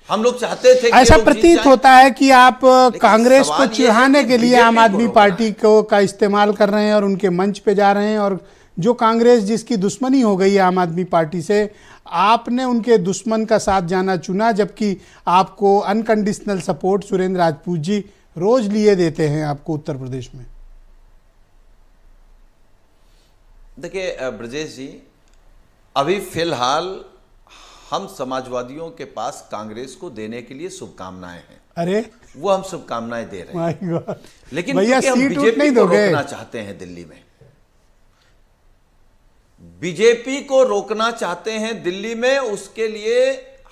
हम लोग चाहते थे कि ऐसा प्रतीत होता है कि आप कांग्रेस को चिढ़ाने के लिए आम आदमी पार्टी को का इस्तेमाल कर रहे हैं और उनके मंच पे जा रहे हैं, और जो कांग्रेस जिसकी दुश्मनी हो गई है आम आदमी पार्टी से, आपने उनके दुश्मन का साथ जाना चुना, जबकि आपको अनकंडीशनल सपोर्ट सुरेंद्र राजपूत जी रोज लिए देते हैं आपको उत्तर प्रदेश में। देखिए ब्रजेश जी, अभी फिलहाल हम समाजवादियों के पास कांग्रेस को देने के लिए शुभकामनाएं हैं। अरे वो हम शुभकामनाएं दे रहे हैं, लेकिन भैया हम सीट बीजेपी को रोकना चाहते हैं दिल्ली में। बीजेपी को रोकना चाहते हैं दिल्ली में, उसके लिए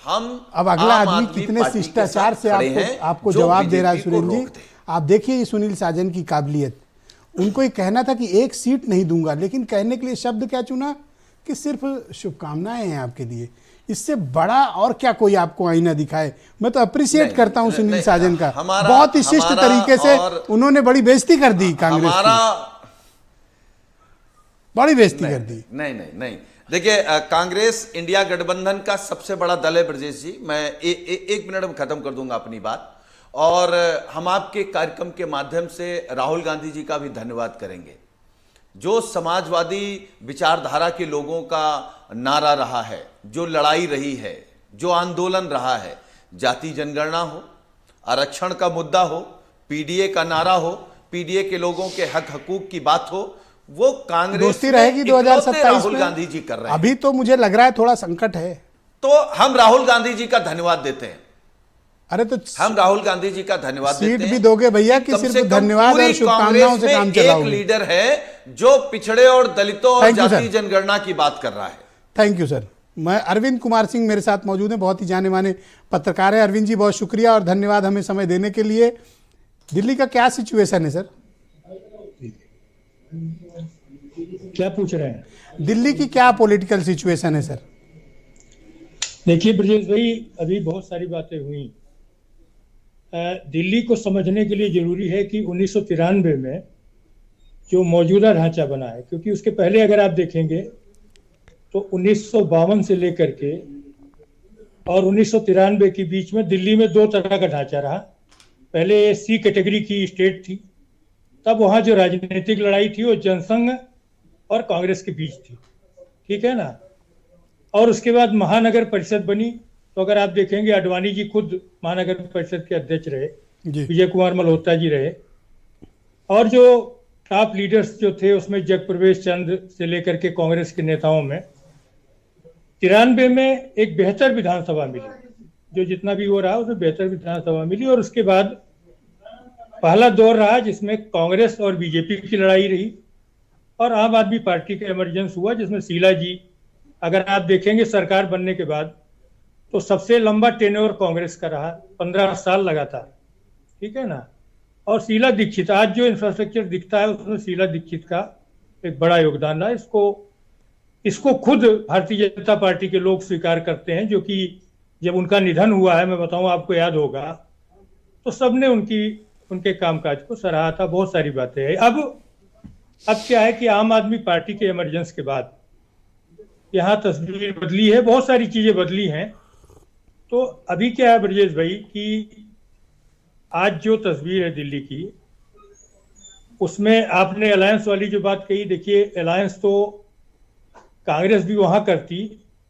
हम अब अगला आदमी कितने शिष्टाचार से आपको जवाब दे रहा है सुरेंद्र जी। आप देखिए सुनील साजन की काबिलियत। उनको ये कहना था कि एक सीट नहीं दूंगा, लेकिन कहने के लिए शब्द क्या चुना कि सिर्फ शुभकामनाएं हैं आपके लिए। इससे बड़ा और क्या कोई आपको आईना दिखाए? मैं तो अप्रिशिएट करता हूं सुनील साजन का, बहुत ही शिष्ट तरीके से उन्होंने बड़ी बेइज्जती कर दी कांग्रेस की, बड़ी बेइज्जती कर दी। नहीं, देखिए कांग्रेस इंडिया गठबंधन का सबसे बड़ा दल है ब्रजेश जी। मैं एक मिनट में खत्म कर दूंगा अपनी बात, और हम आपके कार्यक्रम के माध्यम से राहुल गांधी जी का भी धन्यवाद करेंगे। जो समाजवादी विचारधारा के लोगों का नारा रहा है, जो लड़ाई रही है, जो आंदोलन रहा है, जाति जनगणना हो, आरक्षण का मुद्दा हो, पीडीए का नारा हो, पीडीए के लोगों के हक हकूक की बात हो, वो कांग्रेस दोस्ती रहेगी 2027 राहुल गांधी जी कर रहे हैं। अभी तो मुझे लग रहा है थोड़ा संकट है, तो हम राहुल गांधी जी का धन्यवाद देते हैं। अरे तो हम राहुल गांधी जी का धन्यवाद देते हैं। सीट भी दोगे भैया कि सिर्फ धन्यवाद और शुभकामनाओं से काम चलाओगे? एक लीडर है जो पिछड़े और दलितों और जाति जनगणना की बात कर रहा है। Thank you sir. मैं अरविंद कुमार सिंह मेरे साथ मौजूद हैं, बहुत ही जाने माने पत्रकार हैं। अरविंद जी बहुत शुक्रिया और धन्यवाद हमें समय देने के लिए। दिल्ली का क्या सिचुएशन है सर? क्या पूछ रहे हैं? दिल्ली की क्या पॉलिटिकल सिचुएशन है सर? देखिए ब्रजेश भाई, अभी बहुत सारी बातें हुई। दिल्ली को समझने के लिए जरूरी है कि 1993 में जो मौजूदा ढांचा बना है, क्योंकि उसके पहले अगर आप देखेंगे तो 1952 से लेकर के और 1993 के बीच में दिल्ली में दो तरह का ढांचा रहा। पहले सी कैटेगरी की स्टेट थी, तब वहाँ जो राजनीतिक लड़ाई थी वो जनसंघ और कांग्रेस के बीच थी, ठीक है ना। और उसके बाद महानगर परिषद बनी, तो अगर आप देखेंगे आडवाणी जी खुद महानगर परिषद के अध्यक्ष रहे, विजय कुमार मल्होत्रा जी रहे, और जो टॉप लीडर्स जो थे उसमें जगप्रवेश चंद्र से लेकर के कांग्रेस के नेताओं में 93 में एक बेहतर विधानसभा मिली, जो जितना भी हो रहा उसमें बेहतर विधानसभा मिली। और उसके बाद पहला दौर रहा जिसमें कांग्रेस और बीजेपी की लड़ाई रही और आम आदमी पार्टी का इमरजेंस हुआ, जिसमें शीला जी, अगर आप देखेंगे सरकार बनने के बाद तो सबसे लंबा टेन्योर कांग्रेस का रहा, 15 साल लगातार, ठीक है ना। और शीला दीक्षित, आज जो इंफ्रास्ट्रक्चर दिखता है उसमें शीला दीक्षित का एक बड़ा योगदान रहा। इसको खुद भारतीय जनता पार्टी के लोग स्वीकार करते हैं, जो कि जब उनका निधन हुआ है, मैं बताऊं आपको याद होगा, तो सबने उनके कामकाज को सराहा था। बहुत सारी बातें हैं। अब क्या है कि आम आदमी पार्टी के इमरजेंस के बाद यहाँ तस्वीर बदली है, बहुत सारी चीजें बदली हैं। तो अभी क्या है ब्रजेश भाई कि आज जो तस्वीर है दिल्ली की, उसमें आपने अलायंस वाली जो बात कही, देखिए अलायंस तो कांग्रेस भी वहां करती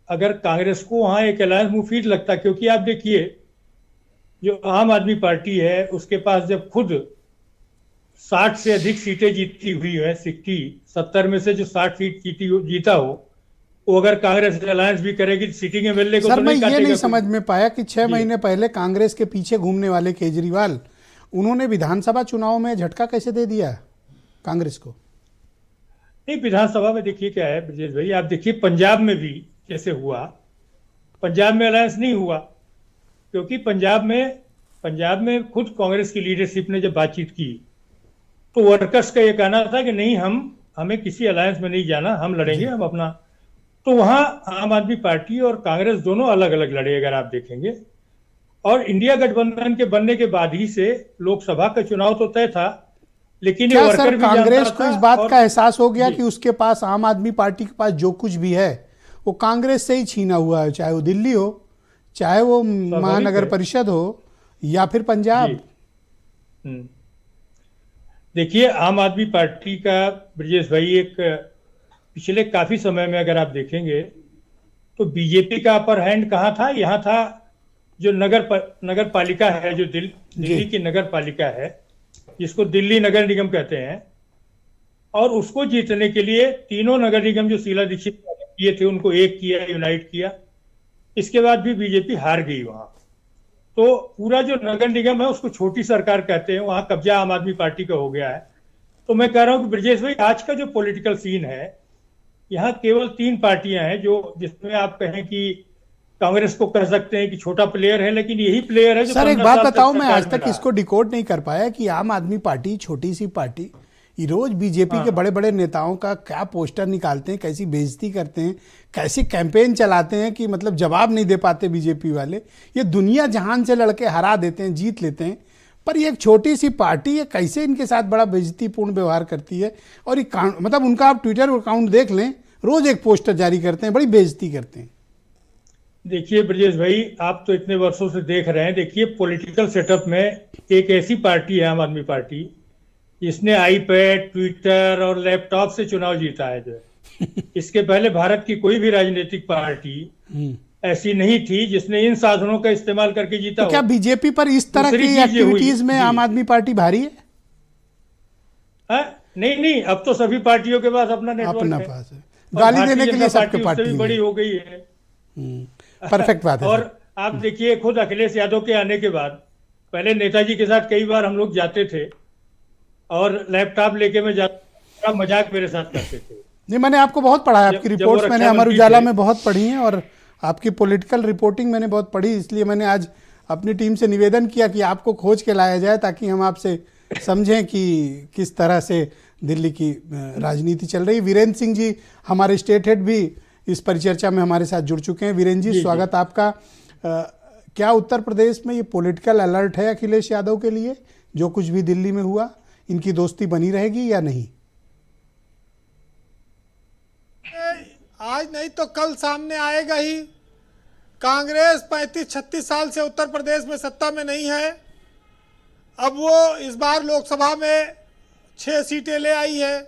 अगर कांग्रेस को वहां एक अलायंस मुफीद लगता, क्योंकि आप देखिए जो आम आदमी पार्टी है उसके पास जब खुद 60 से अधिक सीटें जीती हुई है, 70 में से जो 60 सीट जीता हो, वो अगर कांग्रेस अलायंस भी करेगी सीटिंग एमएलए को सर तो मैं ये नहीं कोई। समझ में पाया कि 6 महीने पहले कांग्रेस के पीछे घूमने वाले केजरीवाल, उन्होंने विधानसभा चुनाव में झटका कैसे दे दिया कांग्रेस को? नहीं, विधानसभा में देखिए क्या है ब्रजेश भाई, आप देखिए पंजाब में भी जैसे हुआ, पंजाब में अलायंस नहीं हुआ, क्योंकि पंजाब में खुद कांग्रेस की लीडरशिप ने जब बातचीत की तो वर्कर्स का ये कहना था कि नहीं, हमें किसी अलायंस में नहीं जाना, हम लड़ेंगे, हम अपना। तो वहां आम आदमी पार्टी और कांग्रेस दोनों अलग अलग लड़े, अगर आप देखेंगे। और इंडिया गठबंधन के बनने के बाद ही से लोकसभा का चुनाव तो तय था, लेकिन ये क्या वर्कर सर भी कांग्रेस जानता को इस था बात और- का एहसास हो गया कि उसके पास, आम आदमी पार्टी के पास जो कुछ भी है वो कांग्रेस से ही छीना हुआ है, चाहे वो दिल्ली हो, चाहे वो महानगर परिषद हो या फिर पंजाब? देखिए आम आदमी पार्टी का ब्रजेश भाई एक पिछले काफी समय में अगर आप देखेंगे तो बीजेपी का अपर हैंड कहाँ था? यहाँ था जो नगर पालिका है, जो दिल्ली की नगर पालिका है, जिसको दिल्ली नगर निगम कहते हैं, और उसको जीतने के लिए तीनों नगर निगम जो शीला दीक्षित किए थे उनको एक किया, यूनाइट किया। इसके बाद भी बीजेपी हार गई वहां। तो पूरा जो नगर निगम है उसको छोटी सरकार कहते हैं, वहां कब्जा आम आदमी पार्टी का हो गया है। तो मैं कह रहा हूं कि ब्रजेश भाई आज का जो पॉलिटिकल सीन है, यहाँ केवल 3 पार्टियां हैं जो, जिसमें आप कहें कि कांग्रेस को कह सकते हैं कि छोटा प्लेयर है, लेकिन यही प्लेयर है जो सर एक 15 बात साल बताओ, तक मैं सरकार आज में तक रहा। इसको डिकोड नहीं कर पाया कि आम आदमी पार्टी, छोटी सी पार्टी, ये रोज बीजेपी के बड़े बड़े नेताओं का क्या पोस्टर निकालते हैं, कैसी बेइज्जती करते हैं, कैसी कैंपेन चलाते हैं कि मतलब जवाब नहीं दे पाते बीजेपी वाले। ये दुनिया जहान से लड़के हरा देते हैं, जीत लेते हैं, पर ये एक छोटी सी पार्टी है कैसे इनके साथ बड़ा बेइज्जतीपूर्ण व्यवहार करती है। और ये मतलब उनका आप ट्विटर अकाउंट देख लें, रोज एक पोस्टर जारी करते हैं, बड़ी बेइज्जती करते हैं। देखिए ब्रजेश भाई, आप तो इतने वर्षों से देख रहे हैं, देखिए पॉलिटिकल सेटअप में एक ऐसी पार्टी है आम आदमी पार्टी, जिसने आईपैड, ट्विटर और लैपटॉप से चुनाव जीता है। जो इसके पहले भारत की कोई भी राजनीतिक पार्टी ऐसी नहीं थी जिसने इन साधनों का इस्तेमाल करके जीता तो हो। क्या बीजेपी पर इस तरह दूसरी की चीज़ ये हुई। एक्टिविटीज में जी। आम आदमी पार्टी भारी है? नहीं, अब तो सभी पार्टियों के पास अपना नेटवर्क अपना है। पास है, और गाली भारतीय देने के लिए जनता सबके पार्टी उससे पार्टी भी बड़ी हो गई है। परफेक्ट बात है और सर। आप देखिए खुद अखिलेश यादव के आने के बाद, पहले नेताजी के साथ कई बार हम लोग जाते थे और लैपटॉप लेके मैं जाता, मजाक मेरे साथ करते थे। नहीं, मैंने आपको बहुत पढ़ा है, आपकी जब वो रिपोर्ट्स मैंने रक्षा अमर मंत्री उजाला थे। में बहुत पढ़ी हैं और आपकी पॉलिटिकल रिपोर्टिंग मैंने बहुत पढ़ी, इसलिए मैंने आज अपनी टीम से निवेदन किया कि आपको खोज के लाया जाए ताकि हम आपसे समझें कि किस तरह से दिल्ली की राजनीति चल रही है। वीरेंद्र सिंह जी हमारे स्टेट हेड भी इस परिचर्चा में हमारे साथ जुड़ चुके हैं। वीरेंद्र जी, स्वागत आपका। क्या उत्तर प्रदेश में ये पॉलिटिकल अलर्ट है अखिलेश यादव के लिए? जो कुछ भी दिल्ली में हुआ, इनकी दोस्ती बनी रहेगी या नहीं? आज नहीं तो कल सामने आएगा ही। कांग्रेस 35-36 साल से उत्तर प्रदेश में सत्ता में नहीं है। अब वो इस बार लोकसभा में 6 सीटें ले आई है।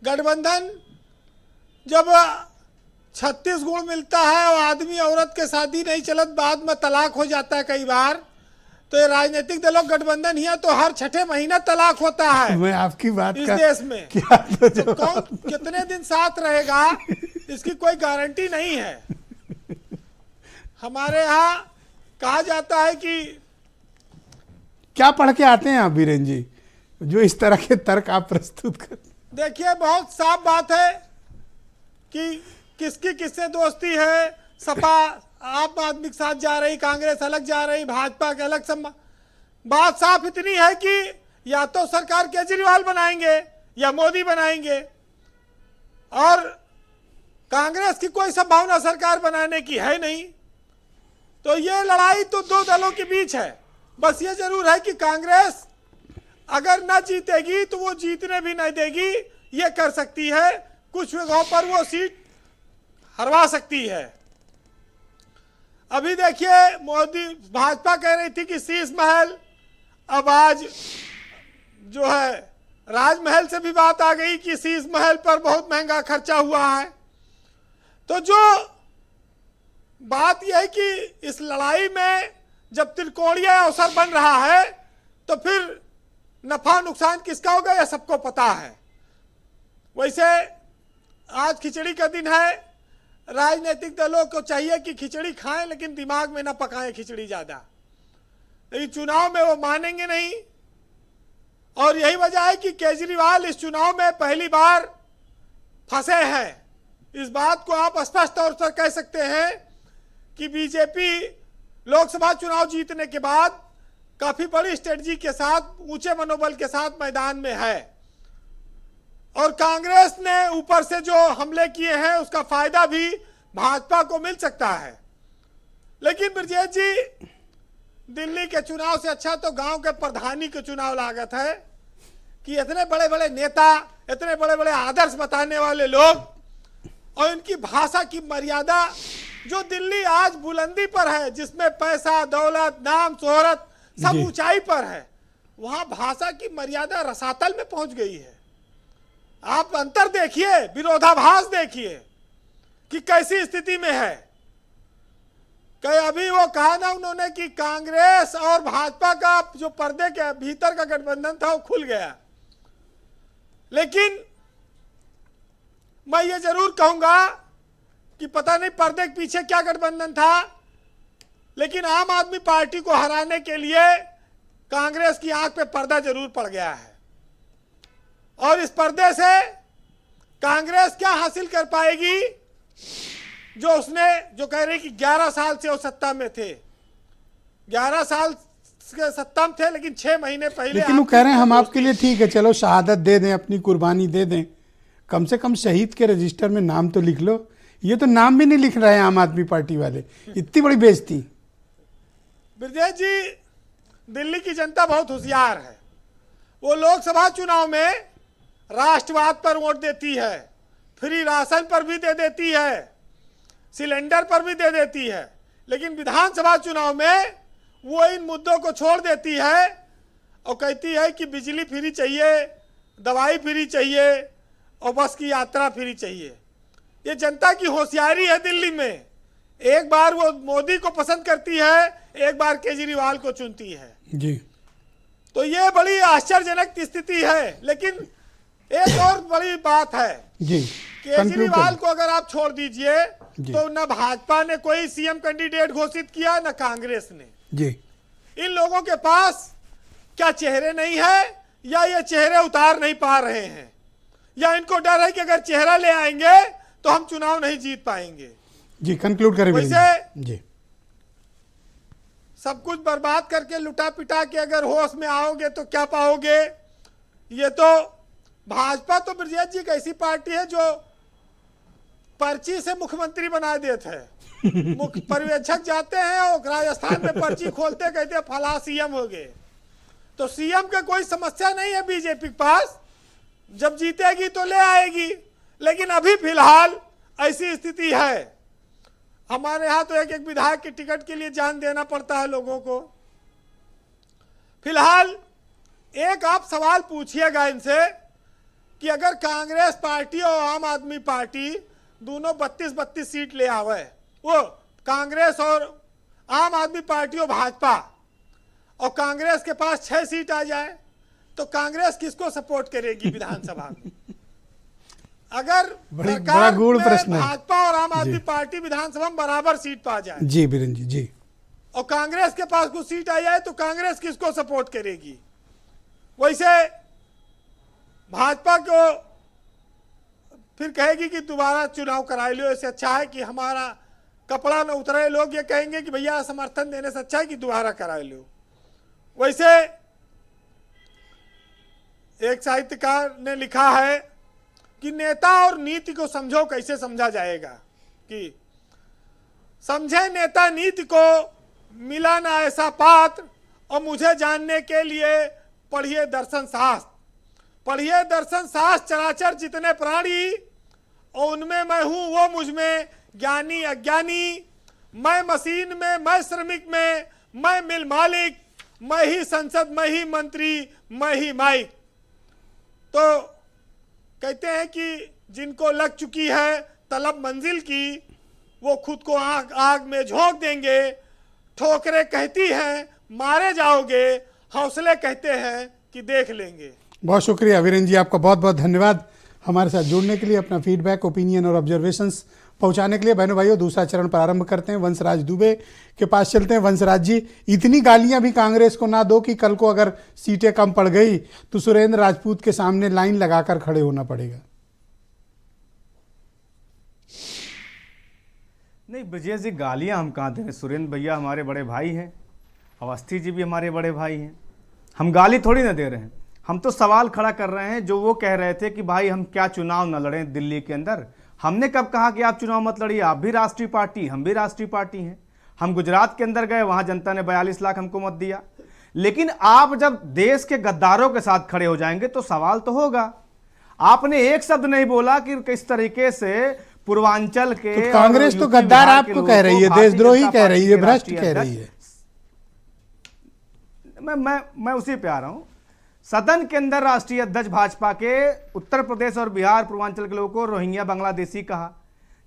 गठबंधन जब 36 गुण मिलता है और आदमी औरत के शादी नहीं चलत, बाद में तलाक हो जाता है कई बार, तो ये राजनीतिक दलों गठबंधन ही है तो हर 6ठे महीना तलाक होता है मैं आपकी बात इस का देश में। क्या तो कौन कितने दिन साथ रहेगा इसकी कोई गारंटी नहीं है। हमारे यहाँ कहा जाता है कि क्या पढ़ के आते हैं आप वीरेंद्र जी, जो इस तरह के तर्क आप प्रस्तुत कर? देखिए, बहुत साफ बात है कि किसकी किससे दोस्ती है। सपा आप आदमी के साथ जा रही, कांग्रेस अलग जा रही, भाजपा के अलग। बात साफ इतनी है कि या तो सरकार केजरीवाल बनाएंगे या मोदी बनाएंगे, और कांग्रेस की कोई संभावना सरकार बनाने की है नहीं। तो ये लड़ाई तो दो दलों के बीच है। बस ये जरूर है कि कांग्रेस अगर न जीतेगी तो वो जीतने भी नहीं देगी, ये कर सकती है। कुछ जगहों पर वो सीट हरवा सकती है। अभी देखिए, मोदी भाजपा कह रही थी कि शीश महल, अब आज जो है राजमहल से भी बात आ गई कि शीश महल पर बहुत महंगा खर्चा हुआ है। तो जो बात यह है कि इस लड़ाई में जब त्रिकोणीय अवसर बन रहा है तो फिर नफा नुकसान किसका होगा यह सबको पता है। वैसे आज खिचड़ी का दिन है। राजनीतिक दलों को चाहिए कि खिचड़ी खाएं लेकिन दिमाग में ना पकाएं खिचड़ी ज्यादा, लेकिन चुनाव में वो मानेंगे नहीं। और यही वजह है कि केजरीवाल इस चुनाव में पहली बार फंसे हैं। इस बात को आप स्पष्ट तौर पर कह सकते हैं कि बीजेपी लोकसभा चुनाव जीतने के बाद काफी बड़ी स्ट्रेटजी के साथ, ऊंचे मनोबल के साथ मैदान में है, और कांग्रेस ने ऊपर से जो हमले किए हैं उसका फायदा भी भाजपा को मिल सकता है। लेकिन ब्रजेश जी, दिल्ली के चुनाव से अच्छा तो गांव के प्रधानी के चुनाव लागत है कि इतने बड़े बड़े नेता, इतने बड़े बड़े आदर्श बताने वाले लोग और इनकी भाषा की मर्यादा, जो दिल्ली आज बुलंदी पर है, जिसमें पैसा, दौलत, नाम, शोहरत सब ऊंचाई पर है, वहां भाषा की मर्यादा रसातल में पहुंच गई है। आप अंतर देखिए, विरोधाभास देखिए कि कैसी स्थिति में है। कई अभी वो कहा ना उन्होंने कि कांग्रेस और भाजपा का जो पर्दे के भीतर का गठबंधन था वो खुल गया। लेकिन मैं ये जरूर कहूंगा कि पता नहीं पर्दे के पीछे क्या गठबंधन था, लेकिन आम आदमी पार्टी को हराने के लिए कांग्रेस की आंख पे पर्दा जरूर पड़ गया है। और इस पर्दे से कांग्रेस क्या हासिल कर पाएगी, जो उसने जो कह रही कि 11 साल से वो सत्ता में थे, 11 साल के सत्ता में थे, लेकिन 6 महीने पहले, लेकिन वो कह रहे हैं हम आपके लिए ठीक है, चलो शहादत दे दें, अपनी कुर्बानी दे दें, कम से कम शहीद के रजिस्टर में नाम तो लिख लो। ये तो नाम भी नहीं लिख रहे हैं आम आदमी पार्टी वाले, इतनी बड़ी बेइज्जती। ब्रजेश जी, दिल्ली की जनता बहुत होशियार है। वो लोकसभा चुनाव में राष्ट्रवाद पर वोट देती है, फ्री राशन पर भी दे देती है, सिलेंडर पर भी दे देती है, लेकिन विधानसभा चुनाव में वो इन मुद्दों को छोड़ देती है और कहती है कि बिजली फ्री चाहिए, दवाई फ्री चाहिए और बस की यात्रा फ्री चाहिए। ये जनता की होशियारी है दिल्ली में। एक बार वो मोदी को पसंद करती है, एक बार केजरीवाल को चुनती है जी। तो ये बड़ी आश्चर्यजनक स्थिति है। लेकिन एक और बड़ी बात है जी, केजरीवाल को अगर आप छोड़ दीजिए तो न भाजपा ने कोई सीएम कैंडिडेट घोषित किया, न कांग्रेस ने जी। इन लोगों के पास क्या चेहरे नहीं है या ये चेहरे उतार नहीं पा रहे हैं, या इनको डर है कि अगर चेहरा ले आएंगे तो हम चुनाव नहीं जीत पाएंगे। जी कंक्लूड करें वीरेंद्र वैसे जी। सब कुछ बर्बाद करके लुटा पिटा के अगर होश में आओगे तो क्या पाओगे? ये तो भाजपा तो ब्रजेश जी एक ऐसी पार्टी है जो पर्ची से मुख्यमंत्री बना देते हैं। मुख्य पर्यवेक्षक जाते हैं और राजस्थान में पर्ची खोलते कहते हैं फला सीएम हो गए। तो सीएम का कोई समस्या नहीं है बीजेपी के पास, जब जीतेगी तो ले आएगी। लेकिन अभी फिलहाल ऐसी स्थिति है। हमारे यहाँ तो एक एक विधायक के टिकट के लिए जान देना पड़ता है लोगों को। फिलहाल एक आप सवाल पूछिएगा इनसे कि अगर कांग्रेस पार्टी और आम आदमी पार्टी दोनों 32-32 सीट ले आवे, वो कांग्रेस और आम आदमी पार्टी और भाजपा, और कांग्रेस के पास 6 सीट आ जाए तो कांग्रेस किसको सपोर्ट करेगी विधानसभा में? अगर बड़ा गूढ़ प्रश्न है। भाजपा और आम आदमी पार्टी विधानसभा में बराबर सीट पा जाए जी वीरेंद्र जी, और कांग्रेस के पास कुछ सीट आ जाए तो कांग्रेस किसको सपोर्ट करेगी? वैसे भाजपा को फिर कहेगी कि दोबारा चुनाव करा लो, इससे अच्छा है कि हमारा कपड़ा न उतरे। लोग ये कहेंगे कि भैया समर्थन देने से अच्छा है कि दोबारा करा लो। वैसे एक साहित्यकार ने लिखा है कि नेता और नीति को समझो कैसे समझा जाएगा, कि समझे नेता नीति को मिला ना ऐसा पात्र, और मुझे जानने के लिए पढ़िए दर्शन शास्त्र। पढ़िए दर्शन शास्त्र, चराचर जितने प्राणी और उनमें मैं हूं वो मुझ में, ज्ञानी अज्ञानी, मैं मशीन में, मैं श्रमिक में, मैं मिल मालिक, मैं ही संसद, मैं ही मंत्री, मैं ही माइक। तो कहते हैं कि जिनको लग चुकी है तलब मंजिल की, वो खुद को आग आग में झोंक देंगे। ठोकरें कहती हैं मारे जाओगे, हौसले कहते हैं कि देख लेंगे। बहुत शुक्रिया वीरेंद्र जी, आपका बहुत बहुत धन्यवाद हमारे साथ जुड़ने के लिए, अपना फीडबैक, ओपिनियन और ऑब्जर्वेशंस पहुंचाने के लिए। बहनों भाइयों, दूसरा चरण प्रारंभ करते हैं। वंशराज दुबे के पास चलते हैं। वंशराज जी, इतनी गालियां भी कांग्रेस को ना दो कि कल को अगर सीटें कम पड़ गई तो सुरेंद्र राजपूत के सामने लाइन लगाकर खड़े होना पड़ेगा। नहीं ब्रजेश जी, गालियां हम कहाँ दें? सुरेंद्र भैया हमारे बड़े भाई हैं, अवस्थी जी भी हमारे बड़े भाई हैं। हम गाली थोड़ी ना दे रहे हैं, हम तो सवाल खड़ा कर रहे हैं। जो वो कह रहे थे कि भाई हम क्या चुनाव न लड़ें दिल्ली के अंदर, हमने कब कहा कि आप चुनाव मत लड़िए? आप भी राष्ट्रीय पार्टी, हम भी राष्ट्रीय पार्टी हैं। हम गुजरात के अंदर गए, वहां जनता ने 42 लाख हमको मत दिया। लेकिन आप जब देश के गद्दारों के साथ खड़े हो जाएंगे तो सवाल तो होगा। आपने एक शब्द नहीं बोला कि किस तरीके से पूर्वांचल के तो कांग्रेस तो गद्दार आपको कह रही है, देशद्रोही कह रही है, भ्रष्ट कह रही है। मैं उसी पे आ रहा हूं। सदन के अंदर राष्ट्रीय अध्यक्ष भाजपा के उत्तर प्रदेश और बिहार पूर्वांचल के लोगों को रोहिंग्या बांग्लादेशी कहा,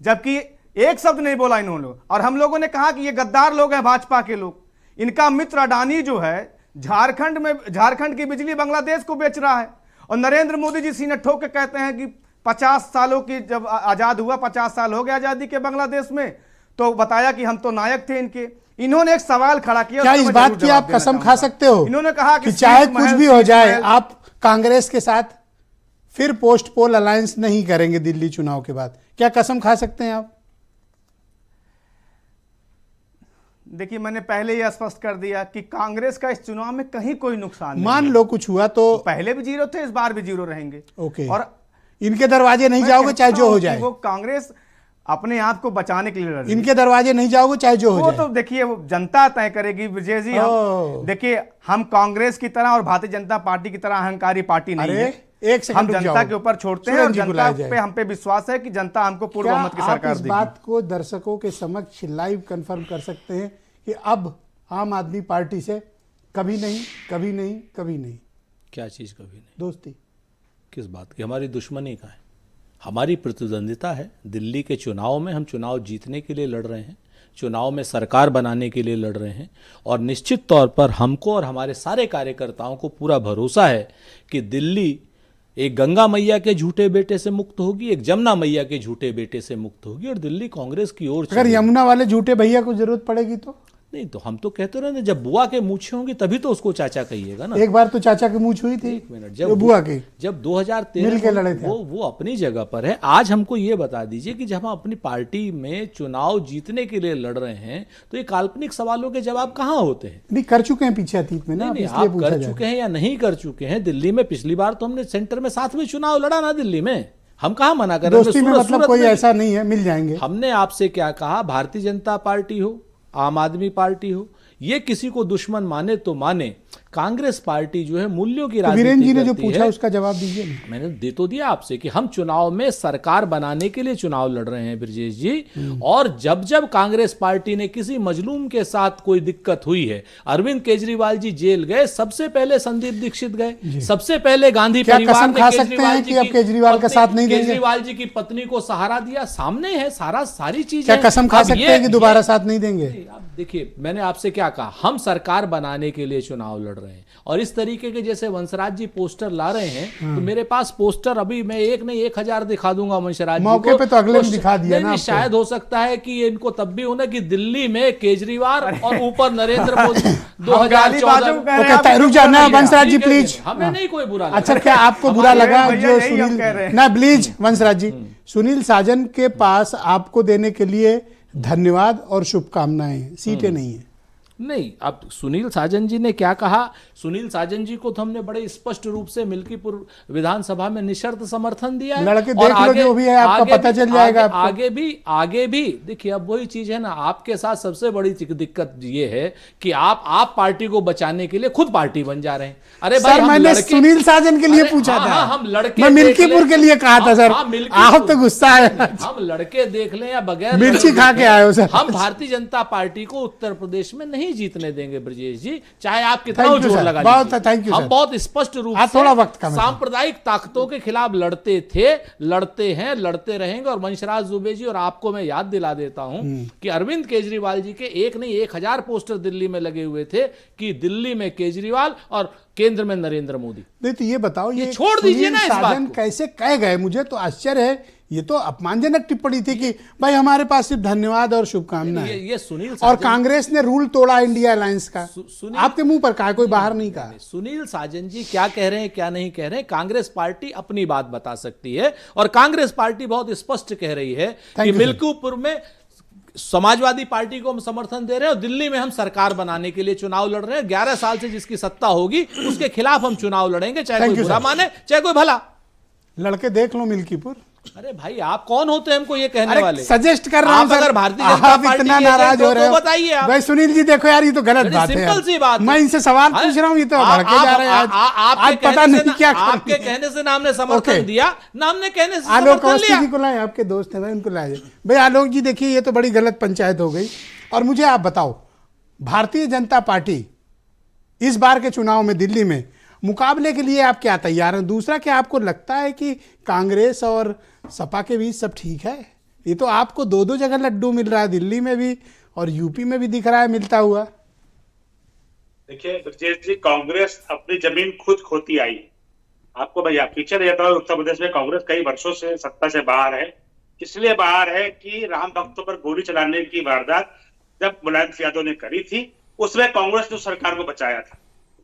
जबकि एक शब्द नहीं बोला इन्होंने। और हम लोगों ने कहा कि ये गद्दार लोग हैं भाजपा के लोग। इनका मित्र अडानी जो है झारखंड की बिजली बांग्लादेश को बेच रहा है, और नरेंद्र मोदी जी सीने ठोक के कहते हैं कि 50 सालों की जब आजाद हुआ, 50 साल हो गए आजादी के बांग्लादेश में, तो बताया कि हम तो नायक थे इनके। इन्होंने एक सवाल खड़ा किया, क्या इस बात की आप कसम खा सकते हो? इन्होंने कहा कि चाहे कुछ भी हो जाए आप कांग्रेस के साथ फिर पोस्ट पोल अलायंस नहीं करेंगे दिल्ली चुनाव के बाद? क्या कसम खा सकते हैं आप? देखिए, मैंने पहले ही स्पष्ट कर दिया कि कांग्रेस का इस चुनाव में कहीं कोई नुकसान नहीं। मान लो कुछ हुआ तो पहले भी जीरो थे, इस बार भी जीरो रहेंगे। ओके, और इनके दरवाजे नहीं जाओगे चाहे जो हो जाए। वो कांग्रेस अपने आप को बचाने के लिए लड़ रही है। इनके दरवाजे नहीं जाओगे चाहे जो हो जाए। तो देखिए, वो जनता तय करेगी विजय जी। हम देखिए, हम कांग्रेस की तरह और भारतीय जनता पार्टी की तरह अहंकारी पार्टी नहीं है। एक सेकंड हम जनता के ऊपर छोड़ते हैं, और जनता पे हम पे विश्वास है कि जनता हमको पूर्ण बहुमत की सरकार देगी। इस बात को दर्शकों के समक्ष लाइव कंफर्म कर सकते हैं कि अब आम आदमी पार्टी से कभी नहीं, कभी नहीं, कभी नहीं? क्या चीज कभी नहीं? दोस्ती किस बात की? हमारी दुश्मनी का है, हमारी प्रतिद्वंदिता है। दिल्ली के चुनाव में हम चुनाव जीतने के लिए लड़ रहे हैं, चुनाव में सरकार बनाने के लिए लड़ रहे हैं, और निश्चित तौर पर हमको और हमारे सारे कार्यकर्ताओं को पूरा भरोसा है कि दिल्ली एक गंगा मैया के झूठे बेटे से मुक्त होगी, एक जमुना मैया के झूठे बेटे से मुक्त होगी, और दिल्ली कांग्रेस की ओर। अगर यमुना वाले झूठे भैया को जरूरत पड़ेगी नहीं तो हम तो कहते रहे ना, जब बुआ के मूछे होंगी तभी तो उसको चाचा कहिएगा ना। एक बार तो चाचा की मूछ हुई थी, एक मिनट, जो बुआ की जब 2013 मिल के लड़े थे। वो अपनी जगह पर है। आज हमको ये बता दीजिए कि जब हम अपनी पार्टी में चुनाव जीतने के लिए लड़ रहे हैं तो ये काल्पनिक सवालों के जवाब कहाँ होते हैं? नहीं कर चुके हैं पीछे अतीत में ना, नहीं, इसलिए आप पूछा कर जा चुके रहा है। हैं या नहीं कर चुके हैं? दिल्ली में पिछली बार तो हमने सेंटर में साथ में चुनाव लड़ा ना दिल्ली में, हम कहाँ मना कर रहे हैं? दोस्ती में सूरत- मतलब सूरत कोई में ऐसा नहीं है, मिल जाएंगे। हमने आपसे क्या कहा? भारतीय जनता पार्टी हो, आम आदमी पार्टी हो, ये किसी को दुश्मन माने तो माने, कांग्रेस पार्टी जो है मूल्यों की तो वीरेंद्र जी ने जो करती पूछा है। उसका जवाब दीजिए ना। मैंने दे तो दिया आपसे कि हम चुनाव में सरकार बनाने के लिए चुनाव लड़ रहे हैं ब्रजेश जी। और जब जब कांग्रेस पार्टी ने किसी मजलूम के साथ कोई दिक्कत हुई है, अरविंद केजरीवाल जी जेल गए, सबसे पहले संदीप दीक्षित गए, सबसे पहले गांधी क्या परिवार कसम ने खा सकते केजरीवाल हैं जी कि अब की केजरीवाल का पत्नी- साथ नहीं देंगे? केजरीवाल जी की पत्नी को सहारा दिया, सामने है सारी चीज क्या है। कसम खा अब सकते ये- हैं कि दोबारा साथ नहीं देंगे? आप देखिए, मैंने आपसे क्या कहा, हम सरकार बनाने के लिए चुनाव लड़ रहे हैं। और इस तरीके के जैसे वंशराज जी पोस्टर ला रहे हैं, तो मेरे पास पोस्टर अभी मैं एक नहीं 1000 दिखा दूंगा वंशराज जी को। मौके पे तो अगले में दिखा दिया ना नहीं, आपको। शायद हो सकता है कि इनको तब भी होना कि दिल्ली में केजरीवाल और ऊपर नरेंद्र मोदी गालीबाजों को कह रहे हैं, 2014। आप ओके, रुक जाओ ना ठीक है, वंशराज जी ठीक है, प्लीज। हमें नहीं कोई बुरा अच्छा, लगा। क्या आपको बुरा हमारे लगा भैया जो यही हम कह रहे सुनील हैं। ना प्लीज वंशराज जी, सुनील साजन के पास आपको देने के लिए धन्यवाद और शुभकामनाएं, सीटें नहीं है। नहीं, अब सुनील साजन जी ने क्या कहा? सुनील साजन जी को तो हमने बड़े स्पष्ट रूप से मिल्कीपुर विधानसभा में निशर्त समर्थन दिया है। लड़के और देख लो जो भी है, आपका पता चल जाएगा आपको। आगे भी देखिए, अब वही चीज है ना, आपके साथ सबसे बड़ी दिक्कत ये है कि आप पार्टी को बचाने के लिए खुद पार्टी बन जा रहे हैं। अरे भाई, सर, हम मैंने लड़के- सुनील साजन के लिए अरे पूछा हाँ, था। हाँ, हम लड़के मैं देख मिल्कीपुर लें। के लिए कहा था सर। हाँ, मिल्कीपुर। आप तो गुस्सा है। हम लड़के देख लें या बगैर मिर्ची लड़के खा के देख लें, आए हो सर। हम भारतीय जनता पार्टी को उत्तर प्रदेश में नहीं जीतने देंगे ब्रजेश जी, चाहे आप कितना Thank you, जोर sir. लगा बहुत लीजिए। thank you, हम sir. बहुत स्पष्ट रूप हाँ, से थोड़ा वक्त कम है, सर। सांप्रदायिक ताकतों के खिलाफ लड़ते थे, लड़ते हैं, लड़ते रहेंगे। और वंशराज दुबे जी और आपको मैं याद दिला देता हूं कि अरविंद केजरीवाल जी के एक नहीं 1000 पोस्टर दिल्ली में लगे हुए थे कि दिल्ली में केजरीवाल और केंद्र में नरेंद्र मोदी। नहीं तो ये बताओ, ये छोड़ दीजिए सुनील ना इस बात साजन को। कैसे कह गए? मुझे तो आश्चर्य है। ये तो अपमानजनक टिप्पणी थी कि भाई हमारे पास सिर्फ धन्यवाद और शुभकामनाएं। ये सुनील और साजन- कांग्रेस ने रूल तोड़ा इंडिया अलायंस का। सुनील- आपके मुंह पर कहा, कोई बाहर नहीं कहा। सुनील साजन जी क्या कह रहे हैं क्या नहीं कह रहे हैं, कांग्रेस पार्टी अपनी बात बता सकती है। और कांग्रेस पार्टी बहुत स्पष्ट कह रही है कि you, sir. मिल्कीपुर में समाजवादी पार्टी को हम समर्थन दे रहे हैं और दिल्ली में हम सरकार बनाने के लिए चुनाव लड़ रहे हैं। 11 साल से जिसकी सत्ता होगी उसके खिलाफ हम चुनाव लड़ेंगे, चाहे Thank कोई you, बुरा sir. माने चाहे कोई भला। लड़के देख लो मिल्कीपुर। अरे भाई, आप कौन होते हैं हमको ये कहने अरे वाले? सजेस्ट कर रहा हूं आप सर। अगर भारतीय जनता आप पार्टी इतना के नाराज एजेंट हो रहे तो हो, बताइए आप। भाई सुनील जी देखो यार, ये तो गलत बड़ी बात है सिंपल यार। सी बात है। मैं इनसे सवाल हाँ? पूछ रहा हूँ, ये तो आप- भड़के जा रहे हैं आज। आपके आज पता कहने से नहीं क्या आपके करेंगे। कहने से नाम ने समर्थन ओके। दिया, नाम ने कहने से आलोक समर्थन अवस्थी लिया। जी को लाए, आपके दोस्त हैं भाई, उनको लाए। भाई आलोक जी देखिए, ये तो बड़ी गलत पंचायत हो गई। और मुझे आप बताओ, भारतीय जनता पार्टी इस बार के चुनाव में दिल्ली में मुकाबले के लिए आप क्या तैयार हैं? दूसरा, क्या आपको लगता है कि कांग्रेस और सपा के बीच सब ठीक है? ये तो आपको दो जगह लड्डू मिल रहा है, दिल्ली में भी और यूपी में भी दिख रहा है मिलता हुआ। देखिए ब्रजेश जी, कांग्रेस अपनी जमीन खुद खोती आई। आपको भैया पीछे ले जाता हूँ, उत्तर प्रदेश में कांग्रेस कई वर्षों से सत्ता से बाहर है। इसलिए बाहर है कि राम भक्तों पर गोली चलाने की वारदात जब मुलायम सिंह यादव ने करी थी, उसमें कांग्रेस ने सरकार को बचाया था।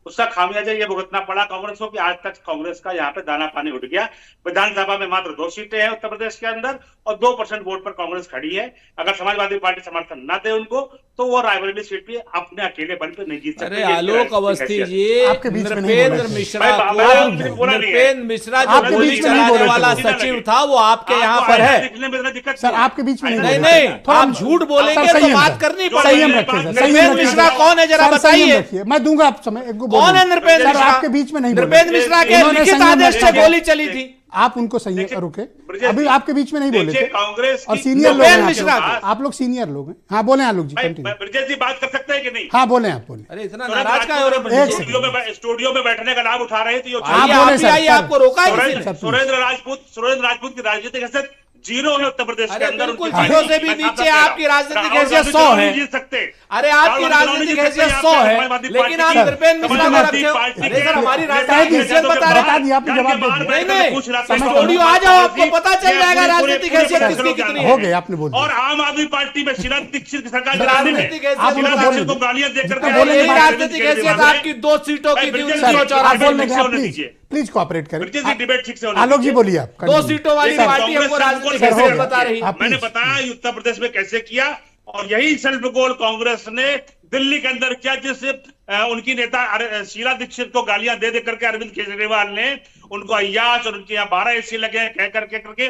उसका खामियाजा ये भुगतना पड़ा कांग्रेस को कि आज तक कांग्रेस का यहाँ पे दाना पानी उठ गया। विधानसभा में मात्र 2 सीटें हैं उत्तर प्रदेश के अंदर और 2% वोट पर कांग्रेस खड़ी है। अगर समाजवादी पार्टी समर्थन न दे उनको तो वो रायबरेली सीट पे अपने अकेले बल पे नहीं जीत सकते। अरे आलोक अवस्थी जी, आपके बीच में नहीं नृपेंद्र बोला। मिश्रा भाई, को बोला नहीं है। नृपेंद्र मिश्रा जो आपके गोली बीच में नहीं चलाने बोले वाला थे। सचिव था, वो आपके यहाँ पर है। दिखने में इतना दिक्कत सर क्यों है? आपके बीच में नहीं नहीं बोले। नहीं, थोड़ा आप झूठ बोलेंगे सर, तो संयम बात रखिए। करनी जो पड़ेगी। संयम रखिए सर, संयम नृपेंद्र रखिए। मिश्रा कौन है जरा सर, संयम बताइए। रखिए। मैं दूंगा आप समय, एक को कौन है बोलूंगा। नृपेंद्र सर, मिश्रा? आपके बीच में नहीं बोले। नृपेंद्र मिश्रा के इन्होंने लिखित संयम आदेश से रखिए। गोली चली थी। आप उनको सही रुके, ब्रजेश अभी जी, आपके बीच में नहीं बोले देखिए, थे। कांग्रेस और की- सीनियर लोग नृपेंद्र हैं मिश्रा आप। आप लोग सीनियर लोग हैं। हाँ बोले आलोक जी, कंटिन्यू। ब्रजेश जी बात कर सकते हैं कि नहीं? हाँ बोले, आप बोले। अरे इतना सुरेंद्र नाराज का हो रहे एक हैं? सेकंड। स्टूडियो में बैठने का लाभ उठा रहे थे। आप आइए, बोले आप भी सर, आइए, सर। आपको रोका है किसी ने? सुरेंद्र राजपूत की राजनीतिक हैसियत जीरो है उत्तर प्रदेश के अरे अंदर। बिल्कुल उनकी जीरो पार्टी से भी मैं साफ नीचे साफ कह रहा आपकी हूं। राजनीतिक राहुल हैसियत गांधी 100 चुनाव है। नहीं जीत सकते। अरे आपकी राजनीतिक हैसियत 100 है, लेकिन आप त्रिपेंद्र मिश्रा को रखे हो। अरे सर, हमारी राजनीतिक हैसियत बता रहे बता दिया, आपने जवाब दे दिया। नहीं, स्टूडियो आ जाओ, आपको पता चल जाएगा राजनीतिक हैसियत किसकी कितनी हो है। गए, आपने बोल दिया। और आम आदमी पार्टी में शीला दीक्षित की सरकार राजनीतिक हैसियत आप शीला उनको दीक्षित बोल को गालियां देकर जितना के बोलेंगे यही बात- राजनीतिक हैसियत आपकी 2 सीटों की थी भाई, 1984 आप बोलने ठीक का से होने प्लीज दीजिए। प्लीज कोऑपरेट करें। ब्रिजेश जी, डिबेट ठीक से होने आलोक जी दीजिए। बोलिए आप। 2 सीटों वाली सर, पार्टी हमको कांग्रेस राजनीतिक सेल्फ हैसियत गोल बता रही है। आप मैंने प्लीज। बताया उत्तर प्रदेश में कैसे किया, और यही सेल्फ गोल कांग्रेस ने दिल्ली के अंदर किया, जिससे उनकी नेता शीला दीक्षित को गालियां दे करके अरविंद केजरीवाल ने उनको अय्याश और उनके यहाँ 12 एसी लगे कह करके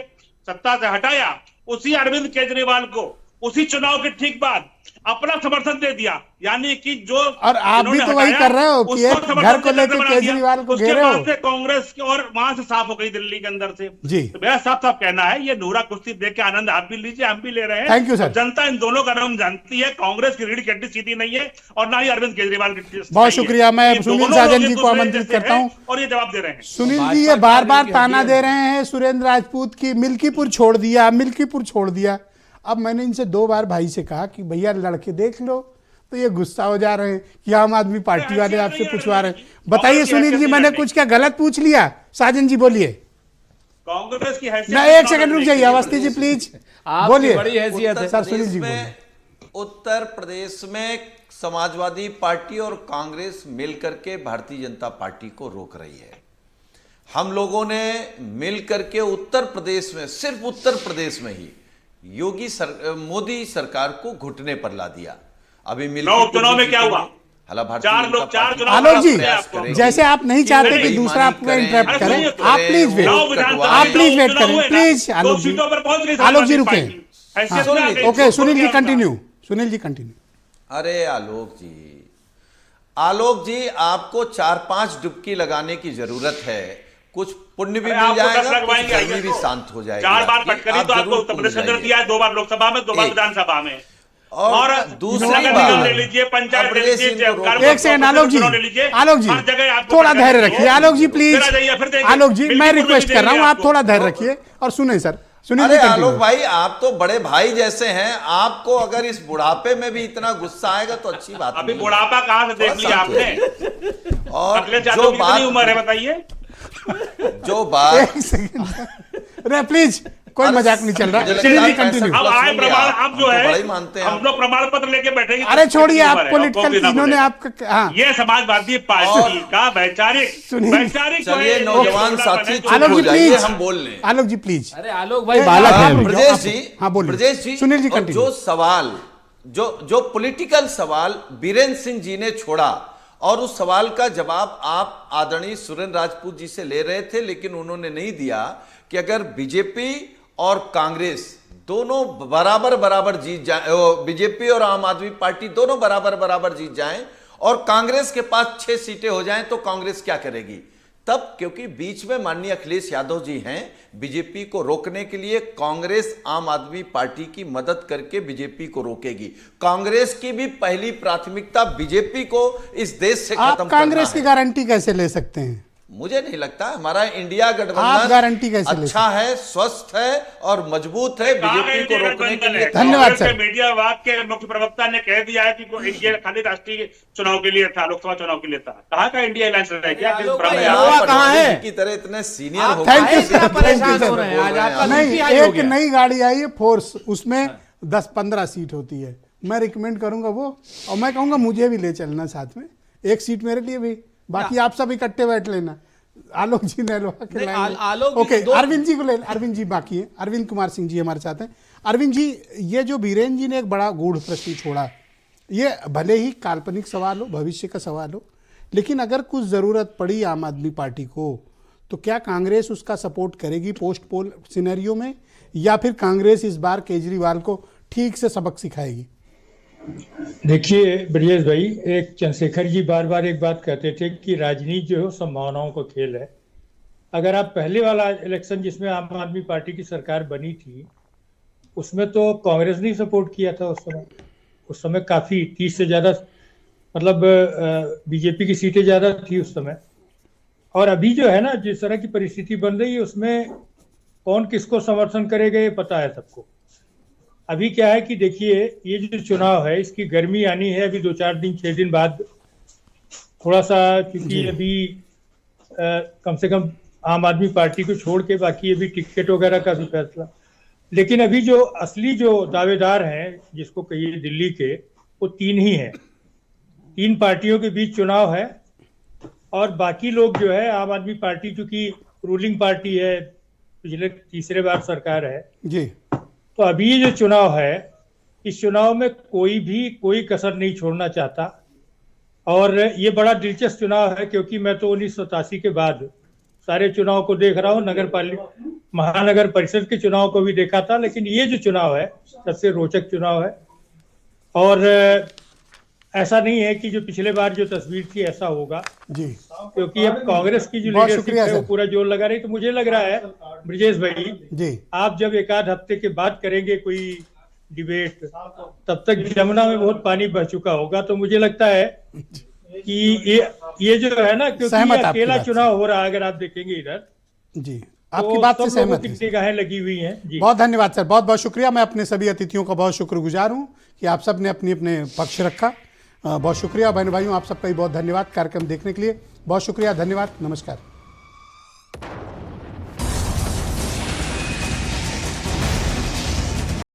सत्ता से हटाया। उसी अरविंद केजरीवाल को उसी चुनाव के ठीक बाद अपना समर्थन दे दिया, यानी कि जो और आप भी तो वही कर रहे हो कि एक घर को लेकर केजरीवाल को घेरे हो। कांग्रेस के और वहां से साफ हो गई दिल्ली के अंदर से। जी। तो मेरा साफ साफ कहना है, ये नूरा कुश्ती देख के आनंद आप भी लीजिए, हम भी ले रहे हैं। Thank you, sir. जनता इन दोनों का नाम जानती है, कांग्रेस की रीढ़ की हड्डी सीधी नहीं है और ना ही अरविंद केजरीवाल की। बहुत शुक्रिया, मैं सुनील साजन जी को आमंत्रित करता हूं। और ये जवाब दे रहे हैं। सुनील जी, ये बार बार ताना दे रहे हैं सुरेंद्र राजपूत की मिल्कीपुर छोड़ दिया, मिल्कीपुर छोड़ दिया। अब मैंने इनसे 2 बार भाई से कहा कि भैया लड़के देख लो, तो ये गुस्सा हो जा रहे हैं कि आम आदमी पार्टी वाले आपसे पूछवा रहे हैं। बताइए सुनील जी, मैंने कुछ क्या गलत पूछ लिया? साजन जी बोलिए। कांग्रेस की हैसियत ना, एक सेकंड रुक जाइए, अवस्थी जी प्लीज बोलिए। बड़ी हैसियत है। सर, सुनील जी उत्तर प्रदेश में समाजवादी पार्टी और कांग्रेस मिलकर के भारतीय जनता पार्टी को रोक रही है। हम लोगों ने मिलकर के उत्तर प्रदेश में, सिर्फ उत्तर प्रदेश में ही मोदी सरकार को घुटने पर ला दिया। अभी चुनाव में क्या हुआ? 4 चुनाव। आलोक जी, जैसे आप नहीं चाहते कि दूसरा आपको इंटरप्ट करे, आप प्लीज वेट, आप प्लीज वेट करें प्लीज। आलोक जी, आलोक जी रुके। Okay, Sunil ji continue, Sunil ji continue. अरे आलोक जी, आपको 4-5 डुबकी लगाने की जरूरत है। कुछ पुण्य भी मिल जाएगा, कुछ गर्मी भी शांत हो जाएगी। 4 बार पटकरी तो आपको उत्तर प्रदेश के अंदर दिया है, 2 बार लोकसभा में, 2 बार विधानसभा में। और दूसरी बात ले लीजिए, पंचायत ले लीजिए, एक सेकंड आलोक जी, आलोक जी थोड़ा धैर्य रखिए। आलोक जी प्लीज, आलोक जी मैं रिक्वेस्ट कर रहा हूँ, आप थोड़ा धैर्य रखिए और सुने सर। सुनील जी, आलोक भाई, आप तो बड़े भाई जैसे हैं, आपको अगर इस बुढ़ापे में भी इतना गुस्सा आएगा तो अच्छी बात। अभी बुढ़ापा कहां से देख लिया आपने? और अगले 4 साल कितनी उम्र है बताइए? जो बात, एक सेकंड प्लीज, कोई मजाक नहीं चल रहा। सुनील जी कंटिन्यू। अब आए प्रमाण, आप जो है मानते हैं हम लोग प्रमाण पत्र लेके बैठेंगे। अरे छोड़िए, आप पॉलिटिकल, इन्होंने आपका, हाँ ये समाजवादी पार्टी का वैचारिक चलिए नौजवान साथी चुप आलोक हो जी जाइए, प्लीज, हम बोल लें। आलोक जी प्लीज। अरे आलोक भाई बालक है। ब्रजेश जी, हाँ बोलिए। ब्रजेश जी, सुनील जी और कंटिन्यू। जो सवाल, जो पॉलिटिकल सवाल बीरेंद्र सिंह जी ने छोड़ा, और उस सवाल का जवाब आप आदरणीय सुरेंद्र राजपूत जी से ले रहे थे, लेकिन उन्होंने नहीं दिया कि अगर बीजेपी और कांग्रेस दोनों बराबर जीत जाए, बीजेपी और आम आदमी पार्टी दोनों बराबर जीत जाएं और कांग्रेस के पास 6 सीटें हो जाएं, तो कांग्रेस क्या करेगी? तब, क्योंकि बीच में माननीय अखिलेश यादव जी हैं, बीजेपी को रोकने के लिए कांग्रेस आम आदमी पार्टी की मदद करके बीजेपी को रोकेगी। कांग्रेस की भी पहली प्राथमिकता बीजेपी को इस देश से खत्म करना है। आप कांग्रेस की गारंटी कैसे ले सकते हैं? मुझे नहीं लगता। हमारा इंडिया आप गठबंधन गारंटी कैसे ले अच्छा है, स्वस्थ है और मजबूत है बीजेपी को रोकने के लिए। धन्यवाद सर। मीडिया विभाग के मुख्य प्रवक्ता ने कह दिया है कि ये खाली राष्ट्रीय चुनाव के लिए था, लोकसभा चुनाव के लिए था। कहाँ का इंडिया अलायंस रह गया? कहाँ है की तरह इतने सीनियर हो थैंक यू सर, परेशान हो रहे हैं आज आपका नहीं, बीपी हो एक गया। नई गाड़ी आई है फोर्स, उसमें 10-15 सीट होती है। मैं रिकमेंड करूंगा वो, और मैं कहूंगा मुझे भी ले चलना साथ में, 1 सीट मेरे लिए भी, बाकी आप सब इकट्ठे बैठ लेना। आलोक जी ने ओके, अरविंद जी को ले, अरविंद जी बाकी है, अरविंद कुमार सिंह जी हमारे साथ हैं। अरविंद जी, ये जो बीरेन जी ने एक बड़ा गूढ़ प्रश्न छोड़ा, ये भले ही काल्पनिक सवाल हो, भविष्य का सवाल हो, लेकिन अगर कुछ ज़रूरत पड़ी आम आदमी पार्टी को, तो क्या कांग्रेस उसका सपोर्ट करेगी पोस्ट पोल सिनेरियो में, या फिर कांग्रेस इस बार केजरीवाल को ठीक से सबक सिखाएगी? देखिए ब्रजेश भाई, एक चंद्रशेखर जी बार बार एक बात कहते थे कि राजनीति जो है संभावनाओं का खेल है। अगर आप पहले वाला इलेक्शन जिसमें आम आदमी पार्टी की सरकार बनी थी, उसमें तो कांग्रेस ने सपोर्ट किया था। उस समय काफी 30 से ज्यादा, मतलब बीजेपी की सीटें ज्यादा थी उस समय। और अभी जो है ना, जिस तरह की परिस्थिति बन रही है, उसमें कौन किसको समर्थन करेगा ये पता है सबको। अभी क्या है कि देखिए, ये जो चुनाव है इसकी गर्मी आनी है अभी 2-4 दिन 6 दिन बाद, थोड़ा सा, क्योंकि अभी कम से कम आम आदमी पार्टी को छोड़ के बाकी अभी टिकट वगैरह का भी फैसला। लेकिन अभी जो असली जो दावेदार हैं जिसको कहिए दिल्ली के, वो 3 ही हैं। 3 पार्टियों के बीच चुनाव है और बाकी लोग जो है, आम आदमी पार्टी चूंकि रूलिंग पार्टी है, पिछले तीसरे बार सरकार है जी, तो अभी ये जो चुनाव है, इस चुनाव में कोई कसर नहीं छोड़ना चाहता। और ये बड़ा दिलचस्प चुनाव है क्योंकि मैं तो 1987 के बाद सारे चुनाव को देख रहा हूँ, महानगर परिषद के चुनाव को भी देखा था, लेकिन ये जो चुनाव है सबसे रोचक चुनाव है। और ऐसा नहीं है कि जो पिछले बार जो तस्वीर थी ऐसा होगा जी, क्योंकि अब कांग्रेस की जो बहुत लीडरशिप शुक्रिया है वो सर। पूरा जोर लगा रही। तो मुझे लग रहा है ब्रजेश भाई, जी, आप जब 1 आध हफ्ते के बाद करेंगे कोई डिबेट, तब तक यमुना में बहुत पानी बह चुका होगा। तो मुझे लगता है कि ये जो है ना, क्योंकि सहमत ये आपकी अकेला बात से। चुनाव हो रहा है, अगर आप देखेंगे इधर, जी, तो आपकी बात से सब लोगों सहमत की है। निगाहें लगी हुई हैं जी। बहुत धन्यवाद सर, बहुत बहुत शुक्रिया। मैं अपने सभी अतिथियों का बहुत शुक्रगुजार हूं कि आप सब ने अपने अपने पक्ष रखा। बहुत शुक्रिया बहन भाइयों, आप सबका भी बहुत धन्यवाद कार्यक्रम देखने के लिए। बहुत शुक्रिया, धन्यवाद, नमस्कार।